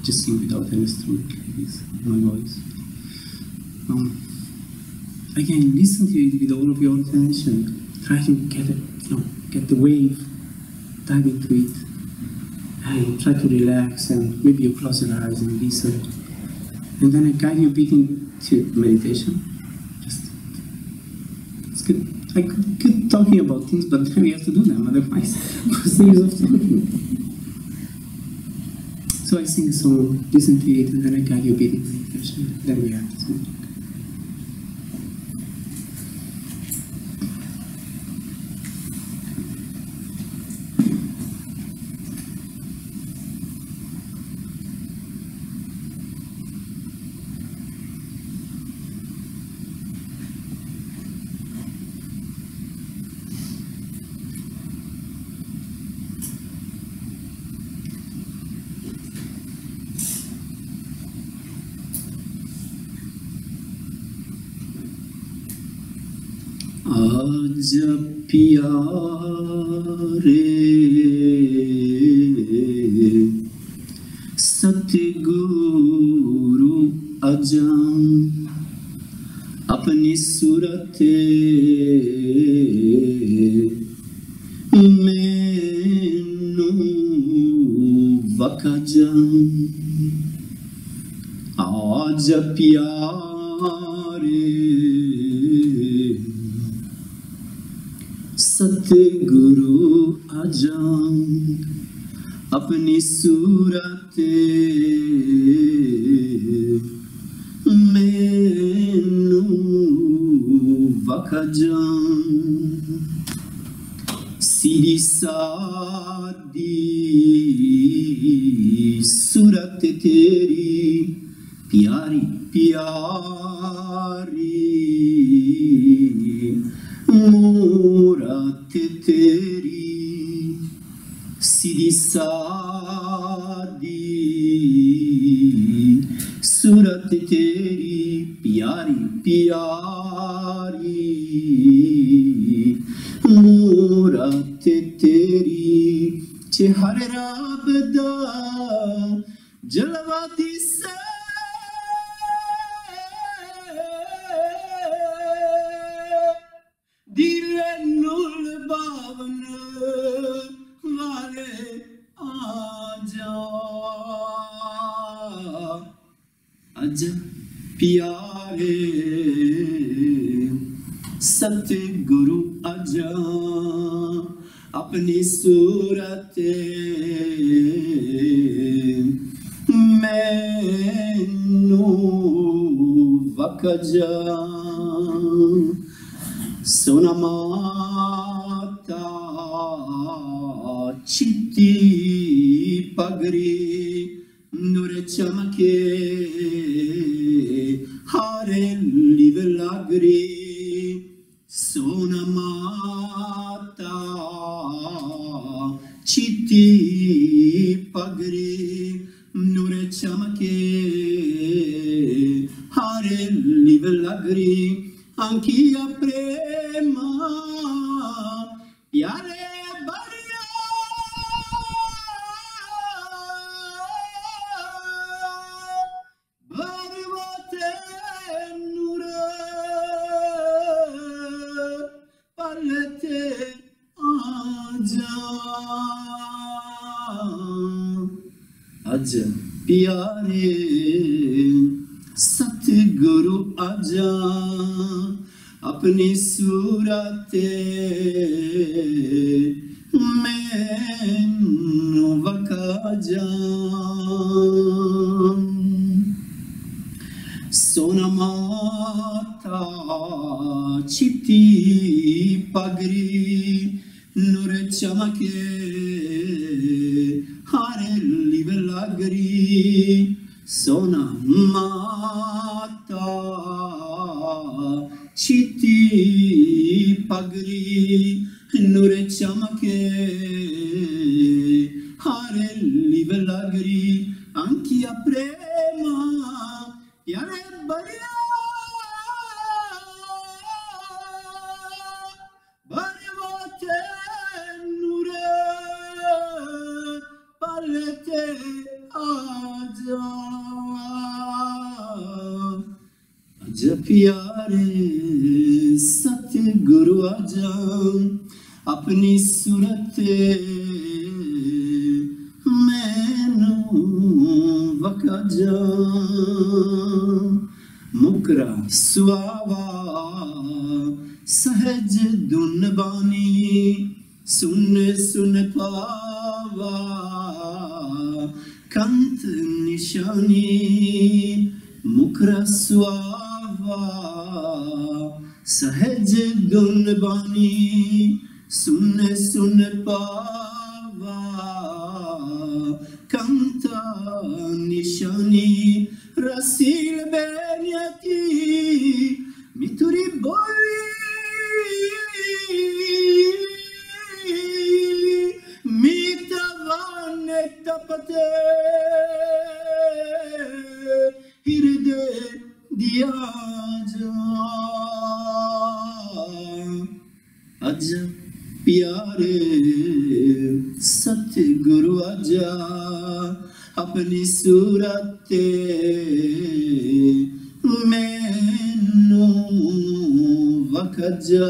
Just sing without an instrument, like this, my voice. Again, listen to it with all of your attention. Try to get it, get the wave, dive into it, and try to relax. And maybe you close your eyes and listen. And then I guide you a bit into meditation. It's good. I could keep talking about things, but then we have to do them, otherwise, what's the use of talking? So I sing a song, listen to it, and then I guide you a bit in meditation. Then we have this meeting. आज प्यारे सतगुरु अजान अपनी सूरत मैनू वका जान आज प्यारे सतगुरु आजान अपनी सूरत मैनू वखा जान सीधी सादी सूरत तेरी प्यारी प्यारी मूरत तेरी सीधी सादी सूरत तेरी प्यारी प्यारी मूरत तेरी चेहरा बदा जलवा दिसे दिल बावन वाले आजा अज प्यारे सतगुरु आजा अपनी सूरत मैनू वखा जा सोना माता चिट्टी पगड़ी नूर चमके हारे लिव लागरी सोना माता चिट्टी पगड़ी नूर चमके हारे लिव लागरी अंकिया प्रेमा प्यारे बरिया बरवते नूर पलते आजा आजा प्यारे सतगुरु आजा अपनी सूरत मैनू वखा जा सोना माता चिट्टी पगड़ी नूर चमके हारे लिव लागरी सोना माता चिट्टी पगड़ी नूर चमके हारे लिव लागरी अंकिया प्रेमा यारे बरिया बरवते नूर पलते आजा आजा प्यारे सतगुरु आजा अपनी सूरत मैनू वखा जा मुकरा सुआवा सहज धुन बानी सुन सुन पावा कंत निशानी मुकरा सुआवा सहज धुन बानी सुन सुन पावा कंता निशानी रसील बेनियती मितुरी बोली मीतवाने तपते हृदय दिया जा आजा प्यारे सतगुरु आजा अपनी सूरत मैनू वखा जा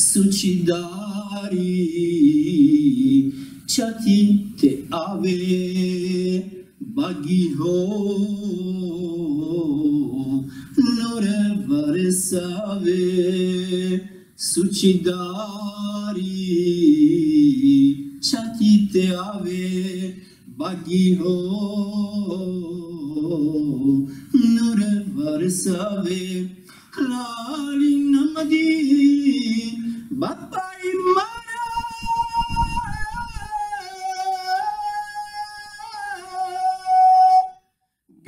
सुचिदारी छाती ते आवे बागी हो नूर बरसावे सुचिदारी छाती ते आवे बागी हो नूर बरसावे लाली नमदी बापाई मारा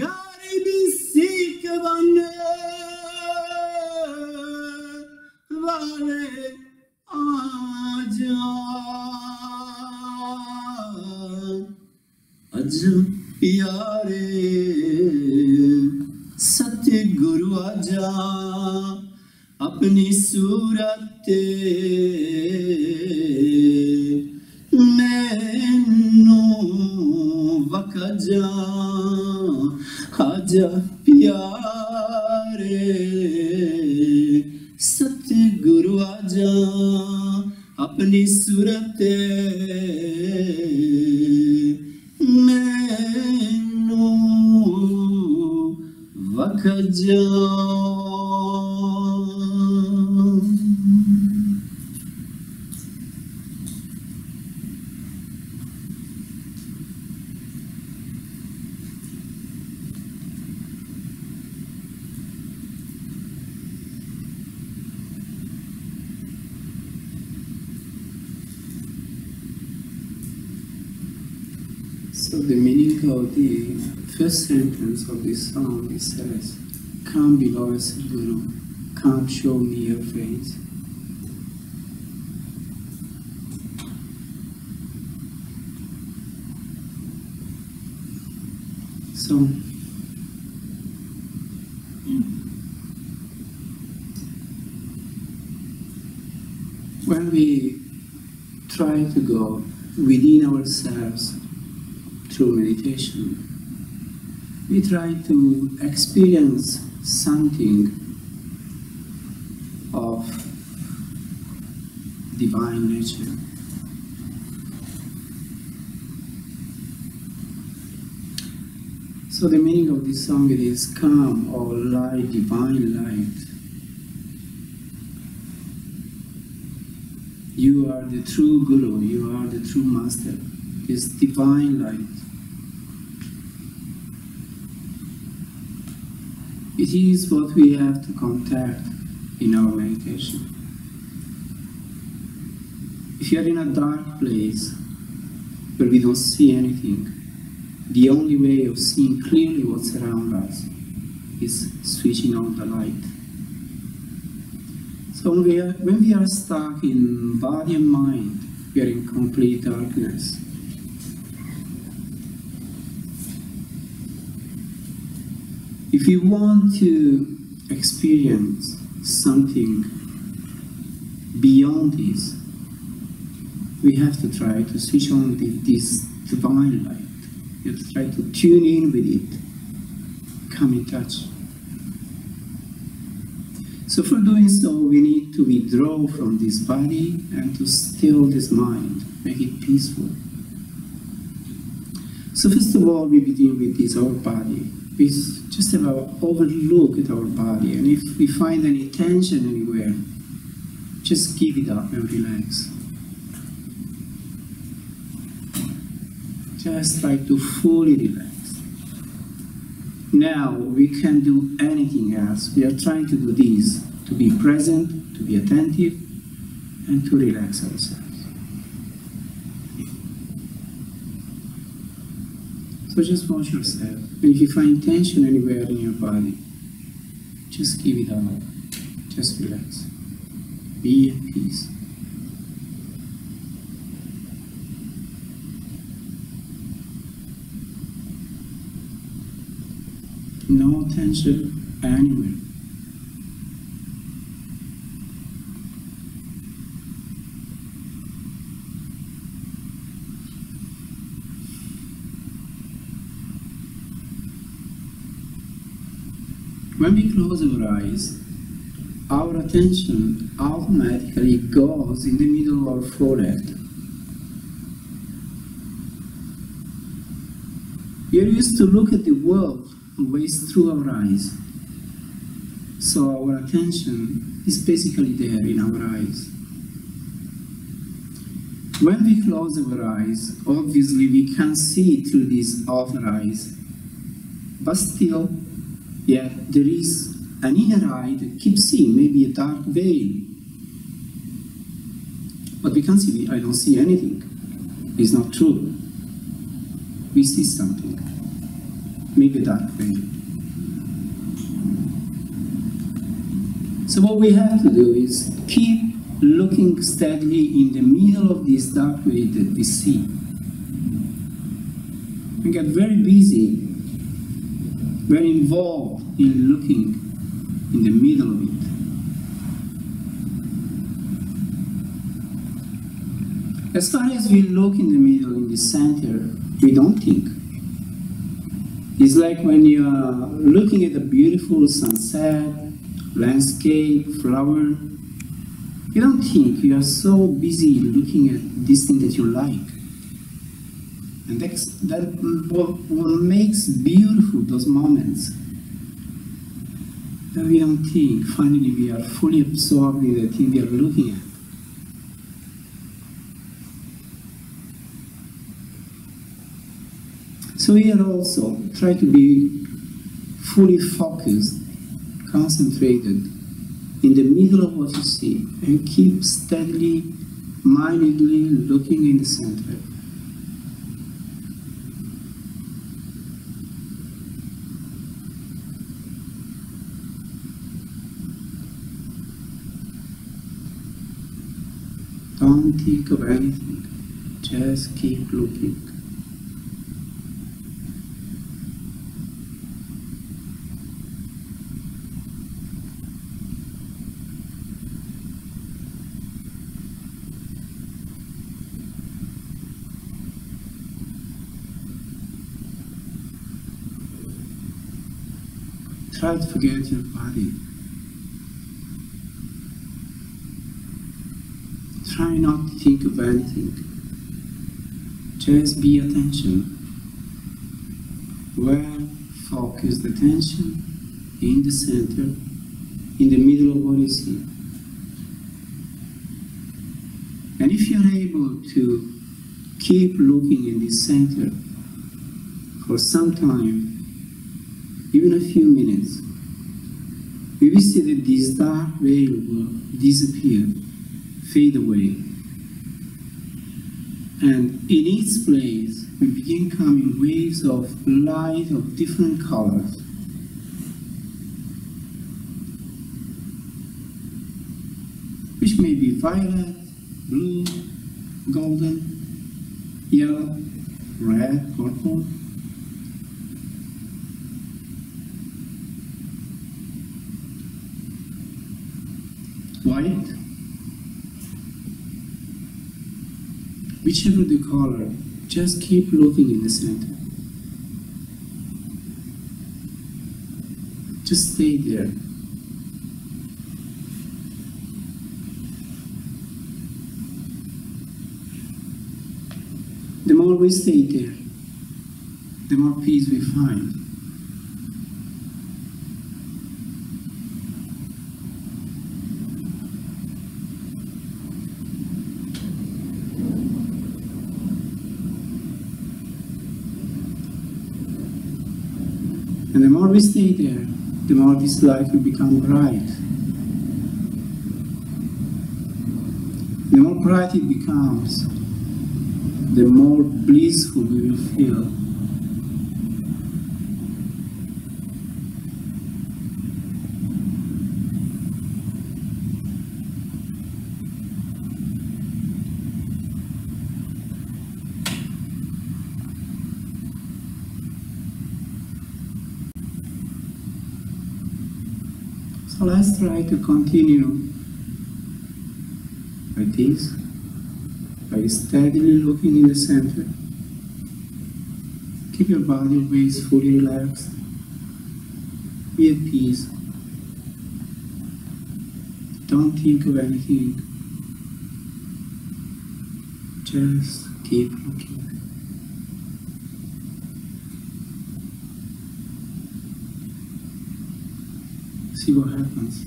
गरीबी सीख बने वाले आजा आजा प्यारे सतगुरु आजा अपनी सूरत मैनू वखा जा आजा प्यारे सतगुरु आजा अपनी सूरत मैनू वखा जा So the meaning of the first sentence of this song, it says, "Come beloved Sadhguru, come show me your face." So when we try to go within ourselves through meditation, we try to experience something of divine nature. So the meaning of this song is, "Come, O light, divine light. You are the true Guru, you are the true Master, this divine light. It is what we have to contact in our meditation. If you are in a dark place where we don't see anything, the only way of seeing clearly what's around us is switching on the light. So when we are stuck in body and mind, we are in complete darkness. If we want to experience something beyond this, we have to try to switch on this divine light. We have to try to tune in with it, come in touch. So for doing so, we need to withdraw from this body and to still this mind, make it peaceful. So first of all, we begin with this, our body. We just have an overlook at our body, and if we find any tension anywhere, just give it up and relax. Just try to fully relax. Now we can do anything else. We are trying to do this, to be present, to be attentive, and to relax ourselves. So just watch yourself. And if you find tension anywhere in your body, just give it up. Just relax. Be at peace. No tension anywhere. When we close our eyes, our attention automatically goes in the middle of our forehead. We are used to look at the world always through our eyes. So our attention is basically there in our eyes. When we close our eyes, obviously we can't see through these outer eyes, but still, there is an inner eye that keeps seeing, maybe a dark veil. But we can't see, I don't see anything. It's not true. We see something, maybe a dark veil. So what we have to do is keep looking steadily in the middle of this dark veil that we see. We get very busy, very involved in looking in the middle of it. As far as we look in the middle, in the center, we don't think. It's like when you are looking at a beautiful sunset, landscape, flower, you don't think, you are so busy looking at this thing that you like. And that's what makes beautiful those moments. That we don't think, finally we are fully absorbed in the thing we are looking at. So here also, try to be fully focused, concentrated in the middle of what you see, and keep steadily, mindedly looking in the center. Don't think of anything. Just keep looking. Try to forget your body. Try not to think of anything. Just be attention. Well focused attention in the center, in the middle of what you see. And if you're able to keep looking in this center for some time, even a few minutes, we will see that this dark veil will disappear, fade away. And in its place, we begin coming waves of light of different colors. Which may be violet, blue, golden, yellow, red, purple. White, whichever the color, just keep looking in the center. Just stay there. The more we stay there, the more peace we find. And the more we stay there, the more this light will become bright. The more bright it becomes, the more blissful we will feel. So let's try to continue like this, by steadily looking in the center. Keep your body always fully relaxed. Be at peace. Don't think of anything. Just keep looking. See what happens.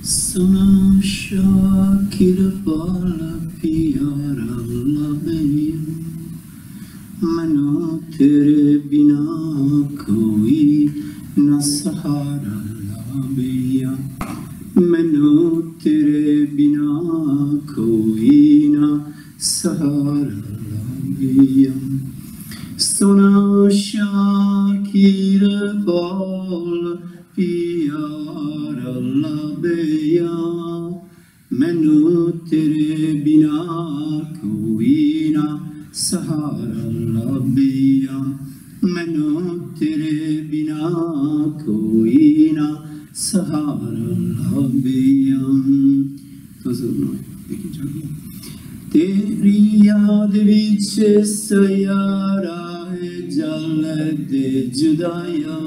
Sana shakir bala pyara labe, mano tere bina koi na sahara labe, mano tere bina koi na sahara labe. Sana shakir bala pyara labeya, mainu tere bina koi na sahara labeya, mainu tere bina koi na sahara labeya. Teri yaad vich sayara hai jal de judaya,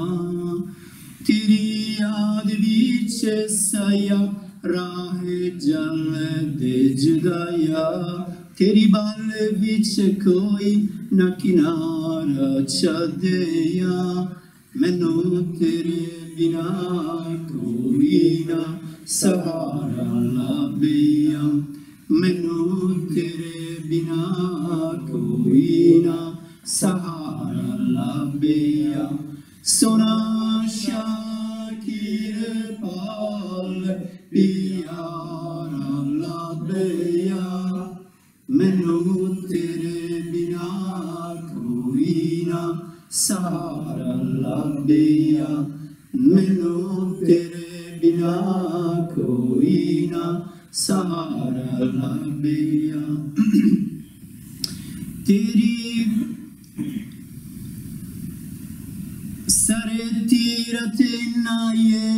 Teri yaad vich sayara hai jal de judaya, Teri bal vich koi na kinara chadeya, mainu tere bina koi na sahara labeya, mainu tere bina koi na sahara labeya. Sona shakir pal pyara labeya, mainu tere bina koi na sahara labeya, मैनू तेरे बिना कोई ना सहारा लभिया। तेरी सारे तीरथ नाये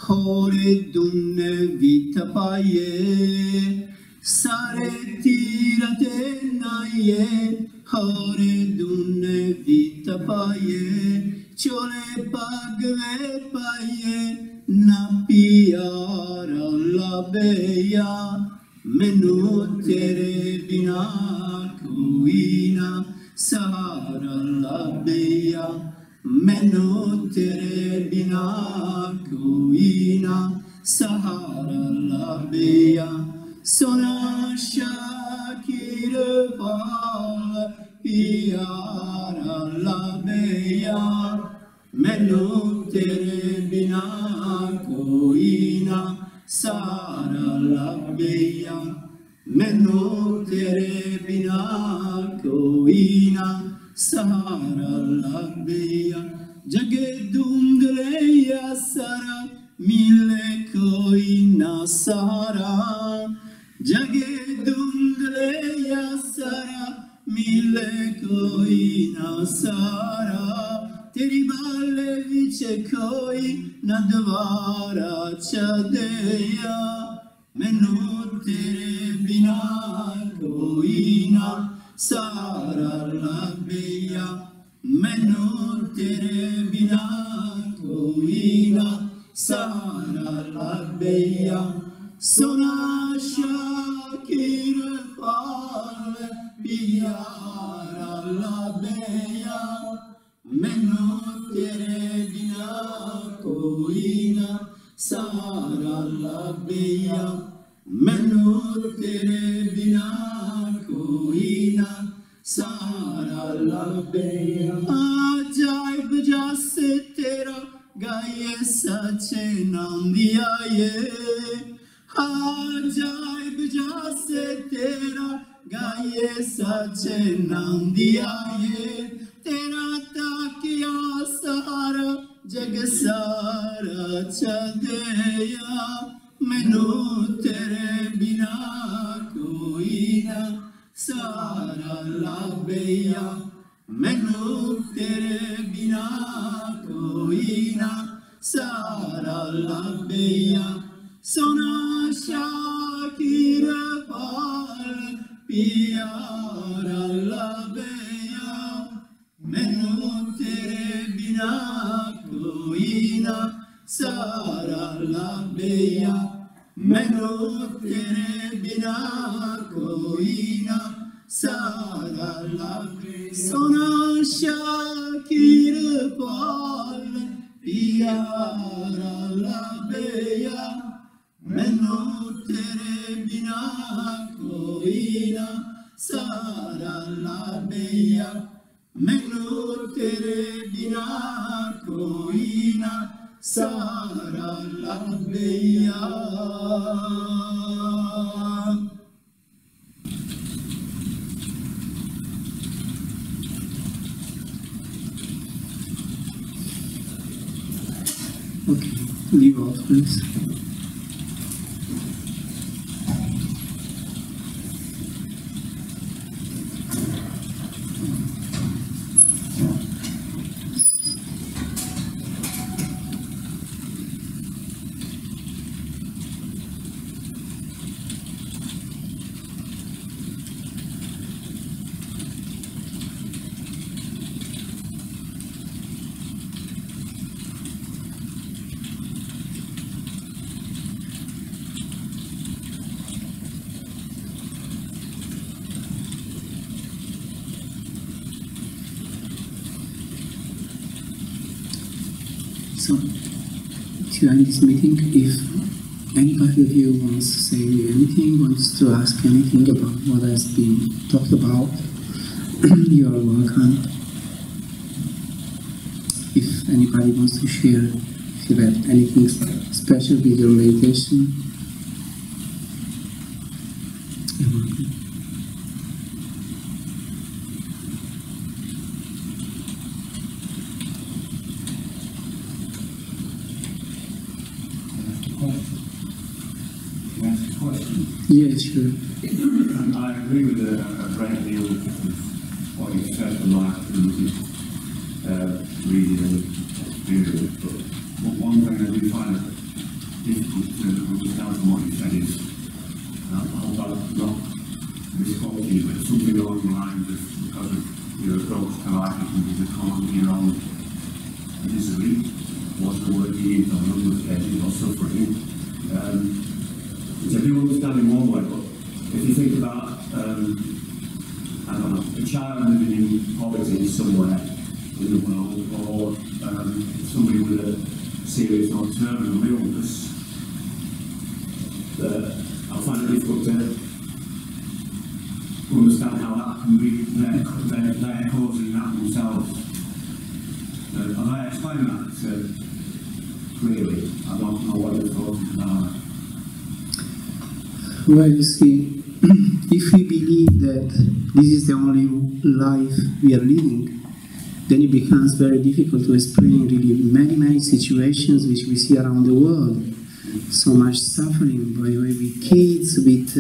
होरे दुन्ने वित पाये। सारे तीरथ नाये होरे दुन्ने वित पाये। चोले पगवे पाये ना प्यारा लभिया। मैनू तेरे बिना कोई ना सहारा लभिया। मैनू तेरे बिना कोई ना सहारा लभिया। सोना शाकिर पाल प्यारा लभिया। मैनू तेरे बिना कोई ना सहारा लभिया। मैनू तेरे बिना कोई ना सहारा लभिया। जगे धुंधले या सारा मिले कोई ना सहारा। जगे धुंधले या सारा मिले कोई ना सहारा। तेरी बाले विच कोई ना दोबारा चदेया। मैनू तेरे बिना कोई ना सहारा लभिया। मैनू तेरे बिना कोई ना सहारा लभिया। सोना शाकिर पाल प्यारा लभिया। मैनू तेरे बिना कोई ना सहारा लभिया। मैनू तेरे बिना कोई ना सहारा लभिया। अजायब जैसे तेरा गाये सच्चे नाम दिया ये। अजायब जैसे तेरा गाये सच्चे नाम दिया ये। तेरा ताकिया सारा जग सारा चदेया। मैनू तेरे बिना कोई ना सहारा लभिया। मैनू तेरे बिना कोई ना सहारा लभिया। सोना शाकिर पाल प्यारा लभिया। मैनू तेरे बिना कोई ना सहारा लभिया। मैनू तेरे बिना कोई ना सहारा लभिया। सोना शाकिर पाल प्यारा लभिया। मैनू तेरे बिना कोई ना सहारा लभिया। मैनू तेरे बिना कोई ना सहारा लभिया। Okay, leave off, please. So, during this meeting, if anybody of you wants to say anything, wants to ask anything about what has been talked about, you are welcome. If anybody wants to share, if you have anything special with your meditation, you're welcome. question. Can I ask a question? Yeah, sure. I agree with a great deal of what you said for life through reading and experience, but one thing I do find it difficult to understand from what you said is, I hope I'm not misquoting you, but something along the lines of, because of your approach to life, you can become your own misery, what's the word you use, or education, or suffering. Which I do understand in one way, but if you think about, I don't know, a child living in poverty somewhere in the world, or somebody with a serious or terminal illness, I find it difficult to understand how that can be they're causing that themselves. And I explain that clearly. I don't know what your thoughts are. Well, you see, if we believe that this is the only life we are living, then it becomes very difficult to explain really many situations which we see around the world. So much suffering, by the way, with kids, with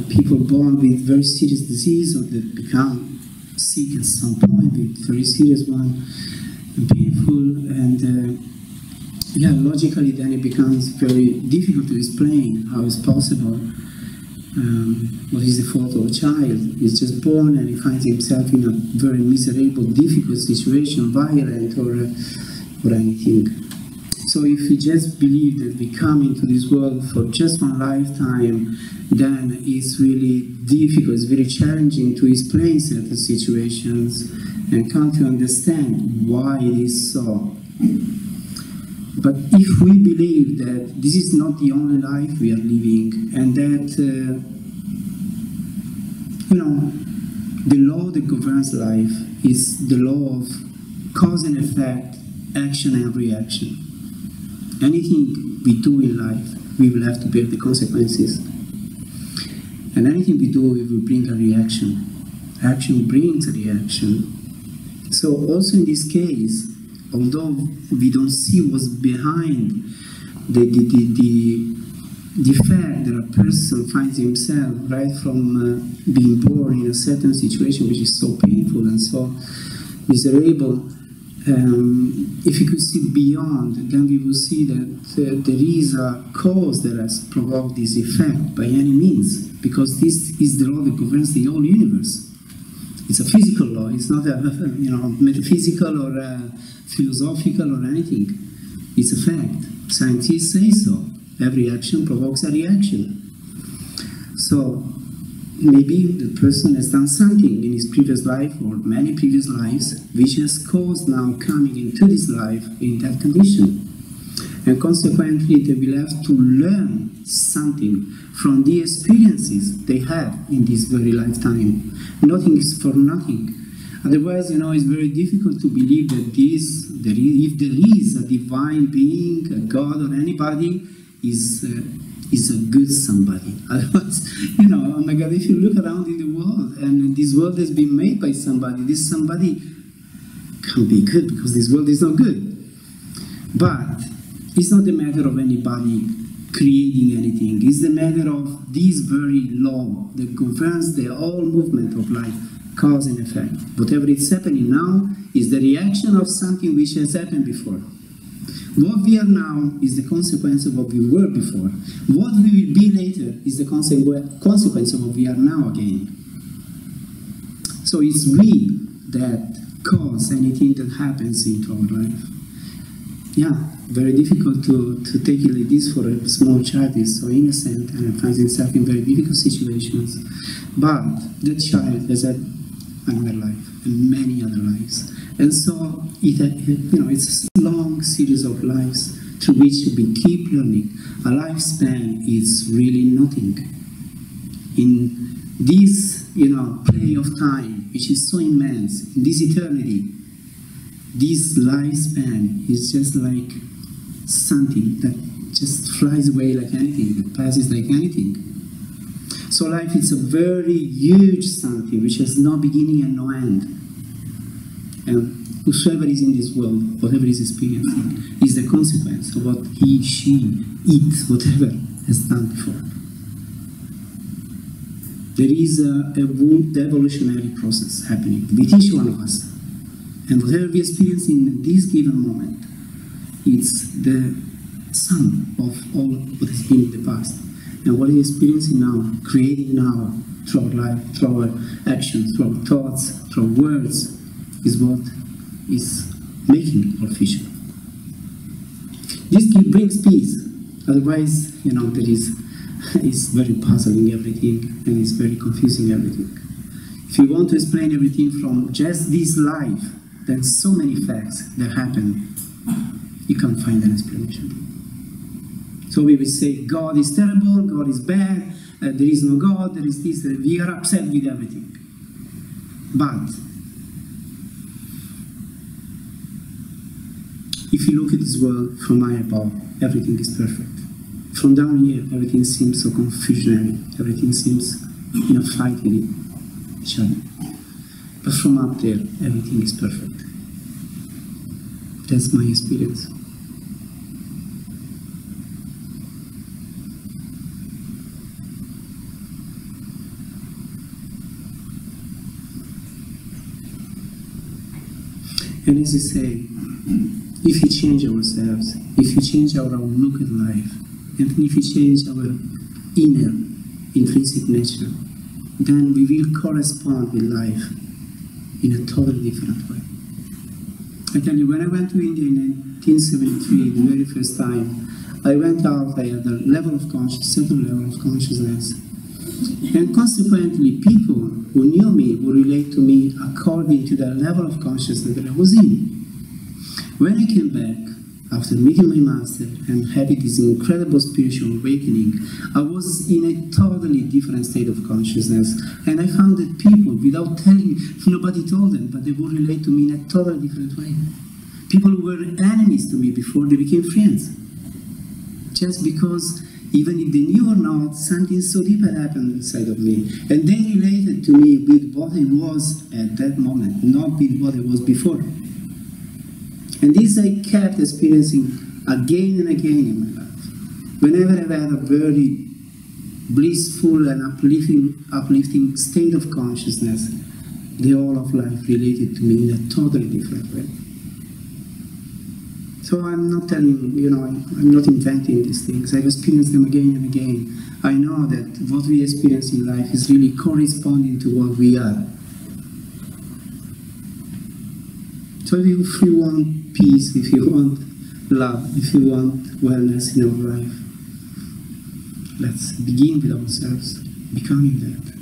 people born with very serious disease, or that become sick at some point with very serious one, and painful, and yeah, logically then it becomes very difficult to explain how it's possible. What is the fault of a child? He's just born and he finds himself in a very miserable, difficult situation, violent or anything. So if we just believe that we come into this world for just one lifetime, then it's really difficult, it's very challenging to explain certain situations and come to understand why it is so. But if we believe that this is not the only life we are living, and that, the law that governs life is the law of cause and effect, action and reaction. Anything we do in life, we will have to bear the consequences. And anything we do, we will bring a reaction. Action brings a reaction. So also in this case, although we don't see what's behind the fact that a person finds himself right from being born in a certain situation which is so painful and so miserable, if we could see beyond, then we will see that there is a cause that has provoked this effect by any means, because this is the law that governs the whole universe. It's a physical law. It's not a metaphysical or a philosophical or anything. It's a fact. Scientists say so. Every action provokes a reaction. So maybe the person has done something in his previous life or many previous lives which has caused now coming into this life in that condition. And consequently, they will have to learn something from the experiences they have in this very lifetime. Nothing is for nothing. Otherwise, it's very difficult to believe that if there is a divine being, a God or anybody, is a good somebody. Otherwise, oh my God, if you look around in the world, and this world has been made by somebody, this somebody can't be good because this world is not good. But it's not a matter of anybody creating anything. It's the matter of this very law that governs the whole movement of life, cause and effect. Whatever is happening now is the reaction of something which has happened before. What we are now is the consequence of what we were before. What we will be later is the consequence of what we are now again. So it's we that cause anything that happens into our life. Yeah, very difficult to take it like this for a small child. Is so innocent and finds himself in very difficult situations. But the child has had another life and many other lives. And so it's a long series of lives through which we keep learning. A lifespan is really nothing. In this play of time, which is so immense, in this eternity, this lifespan is just like something that just flies away like anything, that passes like anything. So life is a very huge something which has no beginning and no end. And whosoever is in this world, whatever is experiencing, is the consequence of what he, she, it, whatever has done before. There is a evolutionary process happening with each one of us. And whatever we experience in this given moment, it's the sum of all what has been in the past. And what we are experiencing now, creating now, through our life, through our actions, through our thoughts, through our words, is what is making our future. This brings peace. Otherwise, there is it's very puzzling everything, and it's very confusing everything. If you want to explain everything from just this life, then so many facts that happen, you can't find an explanation. So we will say, God is terrible, God is bad, there is no God, there is this, we are upset with everything. But if you look at this world from high above, everything is perfect. From down here, everything seems so confusionary, everything seems in a fight with each other. But from up there, everything is perfect. That's my experience. And as I say, if we change ourselves, if we change our outlook at life, and if we change our inner, intrinsic nature, then we will correspond with life in a totally different way. I tell you, when I went to India in 1973, the very first time, I went out, I had a level of consciousness, certain level of consciousness. And consequently, people who knew me would relate to me according to the level of consciousness that I was in. When I came back, after meeting my master and having this incredible spiritual awakening, I was in a totally different state of consciousness. And I found that people, without telling, nobody told them, but they would relate to me in a totally different way. People who were enemies to me before, they became friends. Just because, even if they knew or not, something so deep had happened inside of me. And they related to me with what I was at that moment, not with what I was before. And this I kept experiencing again and again in my life. Whenever I've had a very blissful and uplifting state of consciousness, the whole of life related to me in a totally different way. So I'm not telling, I'm not inventing these things. I've experienced them again and again. I know that what we experience in life is really corresponding to what we are. So if you want peace, if you want love, if you want wellness in our life, let's begin with ourselves, becoming that.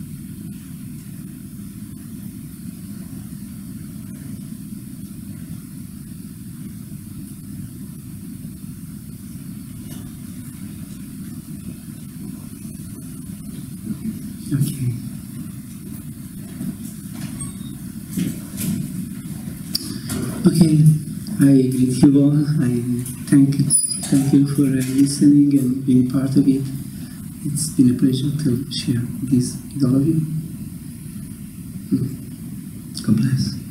Okay. Okay, I greet you all. I thank you for listening and being part of it. It's been a pleasure to share this with all of you. God bless.